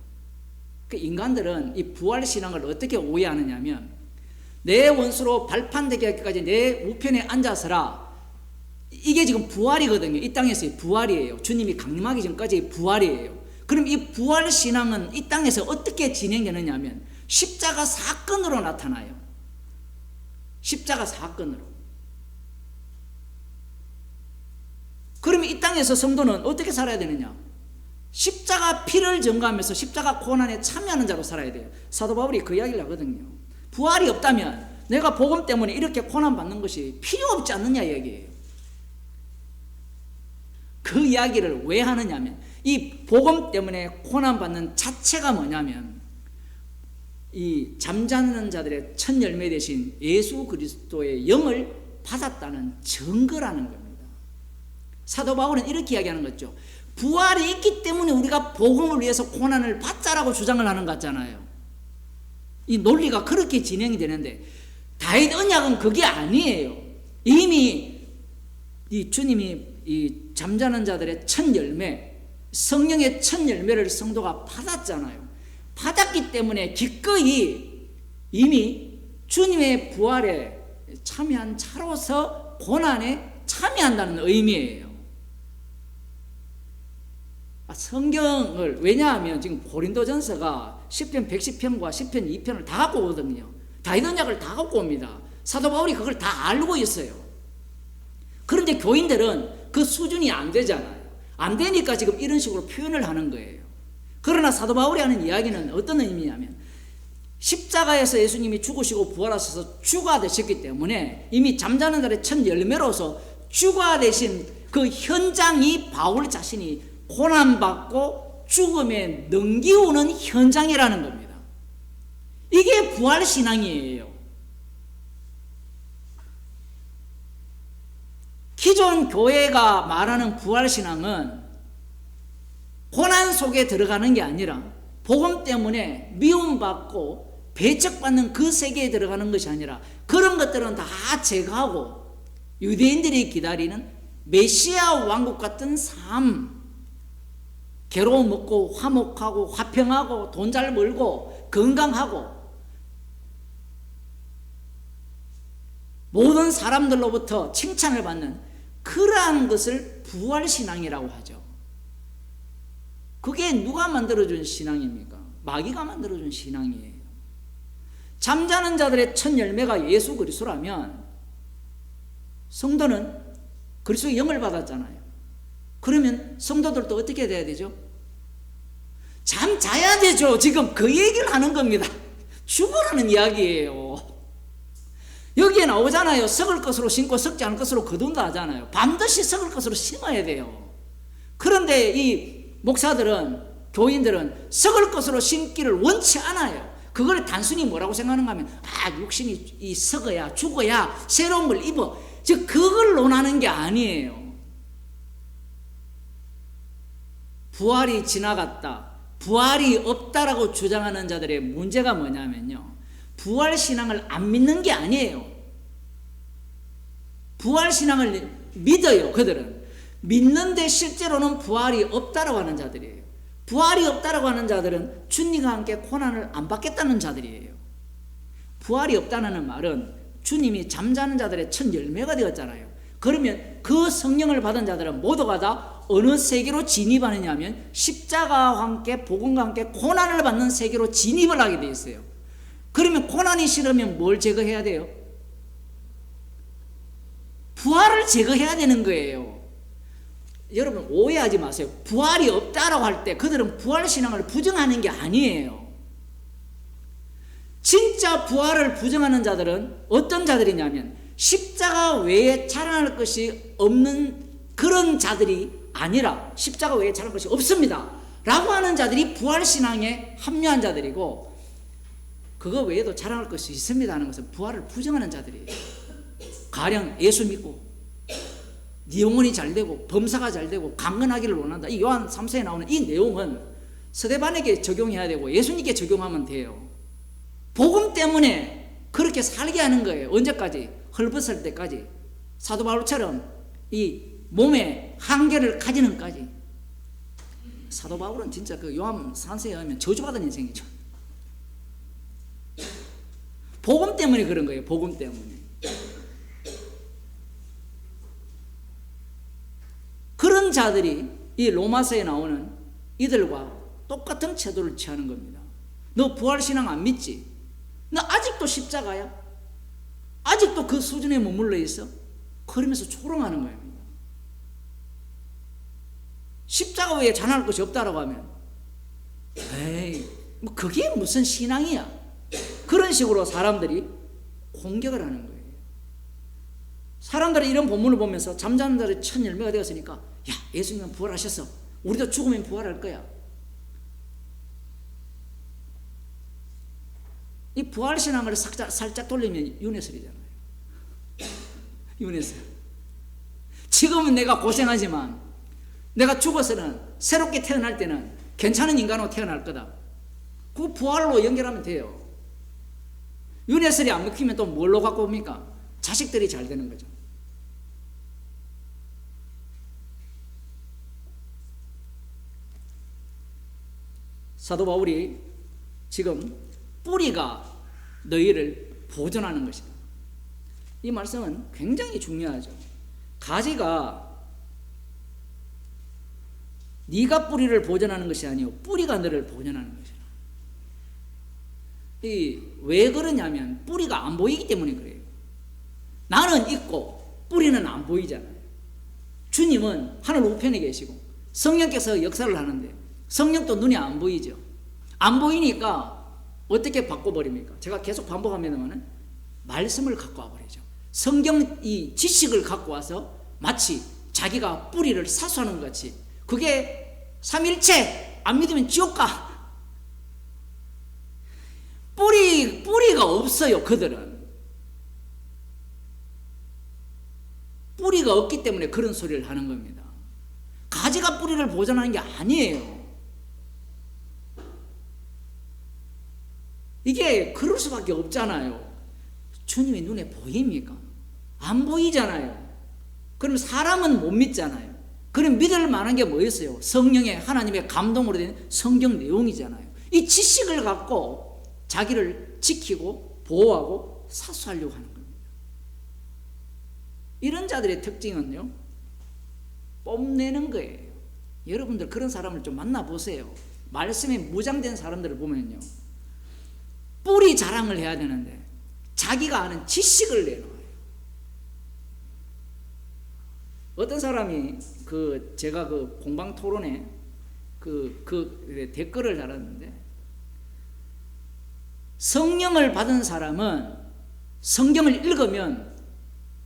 그 인간들은 이 부활신앙을 어떻게 오해하느냐면 내 원수로 발판되게 하기까지 내 우편에 앉아서라. 이게 지금 부활이거든요. 이 땅에서의 부활이에요. 주님이 강림하기 전까지의 부활이에요. 그럼 이 부활 신앙은 이 땅에서 어떻게 진행되느냐 하면 십자가 사건으로 나타나요. 십자가 사건으로. 그러면 이 땅에서 성도는 어떻게 살아야 되느냐? 십자가 피를 전가하면서 십자가 고난에 참여하는 자로 살아야 돼요. 사도 바울이 그 이야기를 하거든요. 부활이 없다면 내가 복음 때문에 이렇게 고난받는 것이 필요 없지 않느냐 얘기예요. 그 이야기를 왜 하느냐면 이 복음 때문에 고난받는 자체가 뭐냐면 이 잠자는 자들의 첫 열매 되신 예수 그리스도의 영을 받았다는 증거라는 겁니다. 사도 바울은 이렇게 이야기하는 거죠. 부활이 있기 때문에 우리가 복음을 위해서 고난을 받자라고 주장을 하는 것 같잖아요. 이 논리가 그렇게 진행이 되는데 다윗 언약은 그게 아니에요. 이미 이 주님이 이 잠자는 자들의 첫 열매, 성령의 첫 열매를 성도가 받았잖아요. 받았기 때문에 기꺼이 이미 주님의 부활에 참여한 자로서 고난에 참여한다는 의미예요. 성경을 왜냐하면 지금 고린도전서가 시편 110편과 시편 2편을 다 갖고 오거든요. 다윗 언약을 다 갖고 옵니다. 사도 바울이 그걸 다 알고 있어요. 그런데 교인들은 그 수준이 안 되잖아요. 안 되니까 지금 이런 식으로 표현을 하는 거예요. 그러나 사도 바울이 하는 이야기는 어떤 의미냐면 십자가에서 예수님이 죽으시고 부활하셔서 주가 되셨기 때문에 이미 잠자는 자의 첫 열매로서 주가 되신 그 현장이 바울 자신이 고난받고 죽음에 넘기우는 현장이라는 겁니다. 이게 부활신앙이에요. 기존 교회가 말하는 부활신앙은 고난 속에 들어가는 게 아니라 복음 때문에 미움받고 배척받는 그 세계에 들어가는 것이 아니라 그런 것들은 다 제거하고 유대인들이 기다리는 메시아 왕국 같은 삶, 괴로움 없고 화목하고 화평하고 돈 잘 벌고 건강하고 모든 사람들로부터 칭찬을 받는 그러한 것을 부활신앙이라고 하죠. 그게 누가 만들어준 신앙입니까? 마귀가 만들어준 신앙이에요. 잠자는 자들의 첫 열매가 예수 그리스도라면 성도는 그리스도의 영을 받았잖아요. 그러면 성도들도 어떻게 돼야 되죠? 잠 자야 되죠. 지금 그 얘기를 하는 겁니다. 죽으라는 이야기예요. 여기에 나오잖아요. 썩을 것으로 심고 썩지 않을 것으로 거둔다 하잖아요. 반드시 썩을 것으로 심어야 돼요. 그런데 이 목사들은, 교인들은 썩을 것으로 심기를 원치 않아요. 그걸 단순히 뭐라고 생각하는가 하면 육신이 이 썩어야 죽어야 새로운 걸 입어. 즉 그걸 논하는 게 아니에요. 부활이 지나갔다, 부활이 없다라고 주장하는 자들의 문제가 뭐냐면요, 부활신앙을 안 믿는 게 아니에요. 부활신앙을 믿어요. 그들은 믿는데 실제로는 부활이 없다라고 하는 자들이에요. 부활이 없다라고 하는 자들은 주님과 함께 고난을 안 받겠다는 자들이에요. 부활이 없다는 말은 주님이 잠자는 자들의 첫 열매가 되었잖아요. 그러면 그 성령을 받은 자들은 모두가 다 어느 세계로 진입하느냐 하면 십자가와 함께 복음과 함께 고난을 받는 세계로 진입을 하게 되어 있어요. 그러면 고난이 싫으면 뭘 제거해야 돼요? 부활을 제거해야 되는 거예요. 여러분 오해하지 마세요. 부활이 없다라고 할 때 그들은 부활신앙을 부정하는 게 아니에요. 진짜 부활을 부정하는 자들은 어떤 자들이냐면 십자가 외에 자랑할 것이 없는 그런 자들이 아니라 십자가 외에 자랑할 것이 없습니다 라고 하는 자들이 부활신앙에 합류한 자들이고, 그거 외에도 자랑할 것이 있습니다 하는 것은 부활을 부정하는 자들이에요. 가령 예수 믿고 네 영혼이 잘 되고 범사가 잘 되고 강건하기를 원한다, 이 요한 3서에 나오는 이 내용은 스데반에게 적용해야 되고 예수님께 적용하면 돼요. 복음 때문에 그렇게 살게 하는 거예요. 언제까지? 헐벗을 때까지. 사도 바울처럼 이 몸에 한계를 가지는까지. 사도 바울은 진짜 그 요한 3서에 하면 저주받은 인생이죠. 복음 때문에 그런 거예요. 복음 때문에. 그런 자들이 이 로마서에 나오는 이들과 똑같은 태도를 취하는 겁니다. 너 부활신앙 안 믿지? 너 아직도 십자가야? 아직도 그 수준에 머물러 있어? 그러면서 조롱하는 거예요. 십자가 외에 자랑할 것이 없다라고 하면 에이 뭐 그게 무슨 신앙이야? 그런 식으로 사람들이 공격을 하는 거예요. 사람들은 이런 본문을 보면서 잠자는 자의 첫 열매가 되었으니까 야 예수님은 부활하셨어, 우리도 죽으면 부활할 거야. 이 부활신앙을 살짝 돌리면 윤회설이잖아요. 윤회설. 지금은 내가 고생하지만 내가 죽어서는 새롭게 태어날 때는 괜찮은 인간으로 태어날 거다. 그 부활로 연결하면 돼요. 윤회설이 안 먹히면 또 뭘로 갖고 옵니까? 자식들이 잘 되는 거죠. 사도 바울이 지금 뿌리가 너희를 보존하는 것이다. 이 말씀은 굉장히 중요하죠. 가지가 네가 뿌리를 보존하는 것이 아니요 뿌리가 너를 보존하는 것이다. 왜 그러냐면 뿌리가 안 보이기 때문에 그래요. 나는 있고 뿌리는 안 보이잖아요. 주님은 하늘 우편에 계시고 성령께서 역사를 하는데 성령도 눈에 안 보이죠. 안 보이니까 어떻게 바꿔버립니까? 제가 계속 반복하면 말씀을 갖고 와버리죠. 성경 이 지식을 갖고 와서 마치 자기가 뿌리를 사수하는 것 같이, 그게 삼일체 안 믿으면 지옥 가. 뿌리가 없어요. 그들은 뿌리가 없기 때문에 그런 소리를 하는 겁니다. 가지가 뿌리를 보존하는 게 아니에요. 이게 그럴 수밖에 없잖아요. 주님의 눈에 보입니까? 안 보이잖아요. 그럼 사람은 못 믿잖아요. 그럼 믿을 만한 게 뭐였어요? 성령의 하나님의 감동으로 된 성경 내용이잖아요. 이 지식을 갖고 자기를 지키고 보호하고 사수하려고 하는 겁니다. 이런 자들의 특징은요, 뽐내는 거예요. 여러분들 그런 사람을 좀 만나보세요. 말씀에 무장된 사람들을 보면요, 뿌리 자랑을 해야 되는데 자기가 아는 지식을 내놓아요. 어떤 사람이 제가 공방 토론에 댓글을 달았는데, 성령을 받은 사람은 성경을 읽으면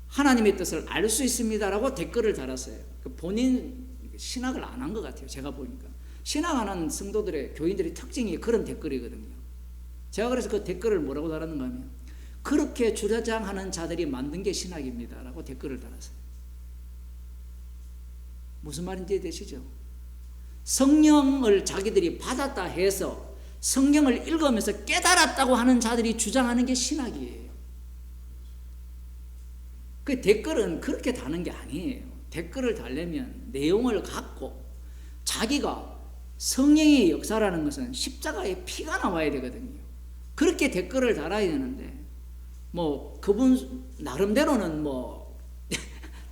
하나님의 뜻을 알 수 있습니다라고 댓글을 달았어요. 본인 신학을 안 한 것 같아요. 제가 보니까 신학 안 한 성도들의 교인들의 특징이 그런 댓글이거든요. 제가 그래서 그 댓글을 뭐라고 달았는가 하면, 그렇게 주저장하는 자들이 만든 게 신학입니다 라고 댓글을 달았어요. 무슨 말인지 되시죠? 성령을 자기들이 받았다 해서 성경을 읽으면서 깨달았다고 하는 자들이 주장하는 게 신학이에요. 그 댓글은 그렇게 다는 게 아니에요. 댓글을 달려면 내용을 갖고, 자기가 성령의 역사라는 것은 십자가에 피가 나와야 되거든요. 그렇게 댓글을 달아야 되는데, 그분 나름대로는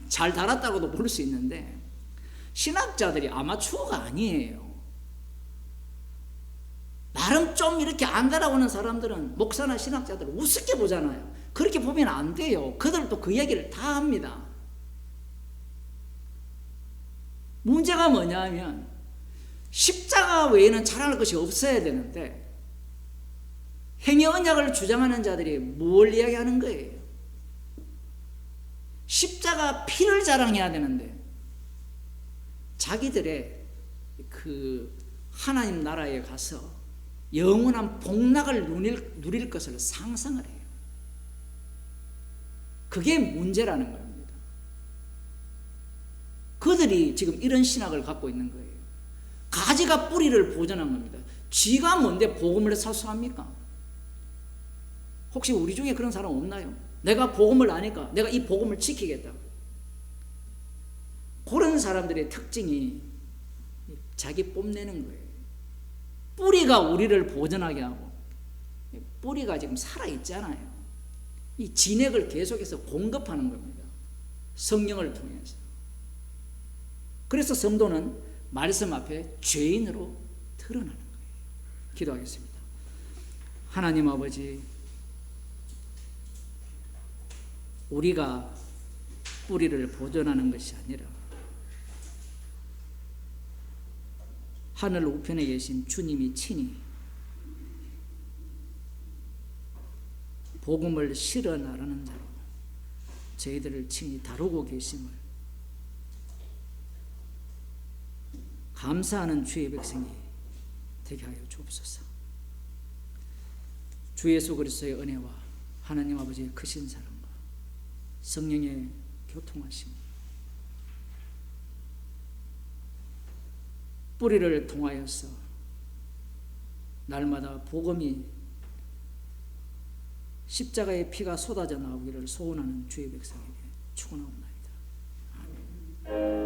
잘 달았다고도 볼 수 있는데, 신학자들이 아마추어가 아니에요. 나름 좀 이렇게 안 달아오는 사람들은 목사나 신학자들을 우습게 보잖아요. 그렇게 보면 안 돼요. 그들도 그 얘기를 다 합니다. 문제가 뭐냐면, 십자가 외에는 자랑할 것이 없어야 되는데 행위 언약을 주장하는 자들이 뭘 이야기하는 거예요? 십자가 피를 자랑해야 되는데 자기들의 하나님 나라에 가서 영원한 복락을 누릴 것을 상상을 해요. 그게 문제라는 겁니다. 그들이 지금 이런 신학을 갖고 있는 거예요. 가지가 뿌리를 보존한 겁니다. 쥐가 뭔데 복음을 사수합니까? 혹시 우리 중에 그런 사람 없나요? 내가 복음을 아니까 내가 이 복음을 지키겠다. 그런 사람들의 특징이 자기 뽐내는 거예요. 뿌리가 우리를 보존하게 하고, 뿌리가 지금 살아있잖아요. 이 진액을 계속해서 공급하는 겁니다. 성령을 통해서. 그래서 성도는 말씀 앞에 죄인으로 드러나는 거예요. 기도하겠습니다. 하나님 아버지, 우리가 뿌리를 보존하는 것이 아니라 하늘 우편에 계신 주님이 친히 복음을 실어 나르는 자로 저희들을 친히 다루고 계심을 감사하는 주의 백성이 되게 하여 주옵소서. 주 예수 그리스도의 은혜와 하나님 아버지의 크신 사랑과 성령의 교통하심, 뿌리를 통하여서 날마다 복음이 십자가의 피가 쏟아져 나오기를 소원하는 주의 백성에게 축원하옵나이다. 아멘.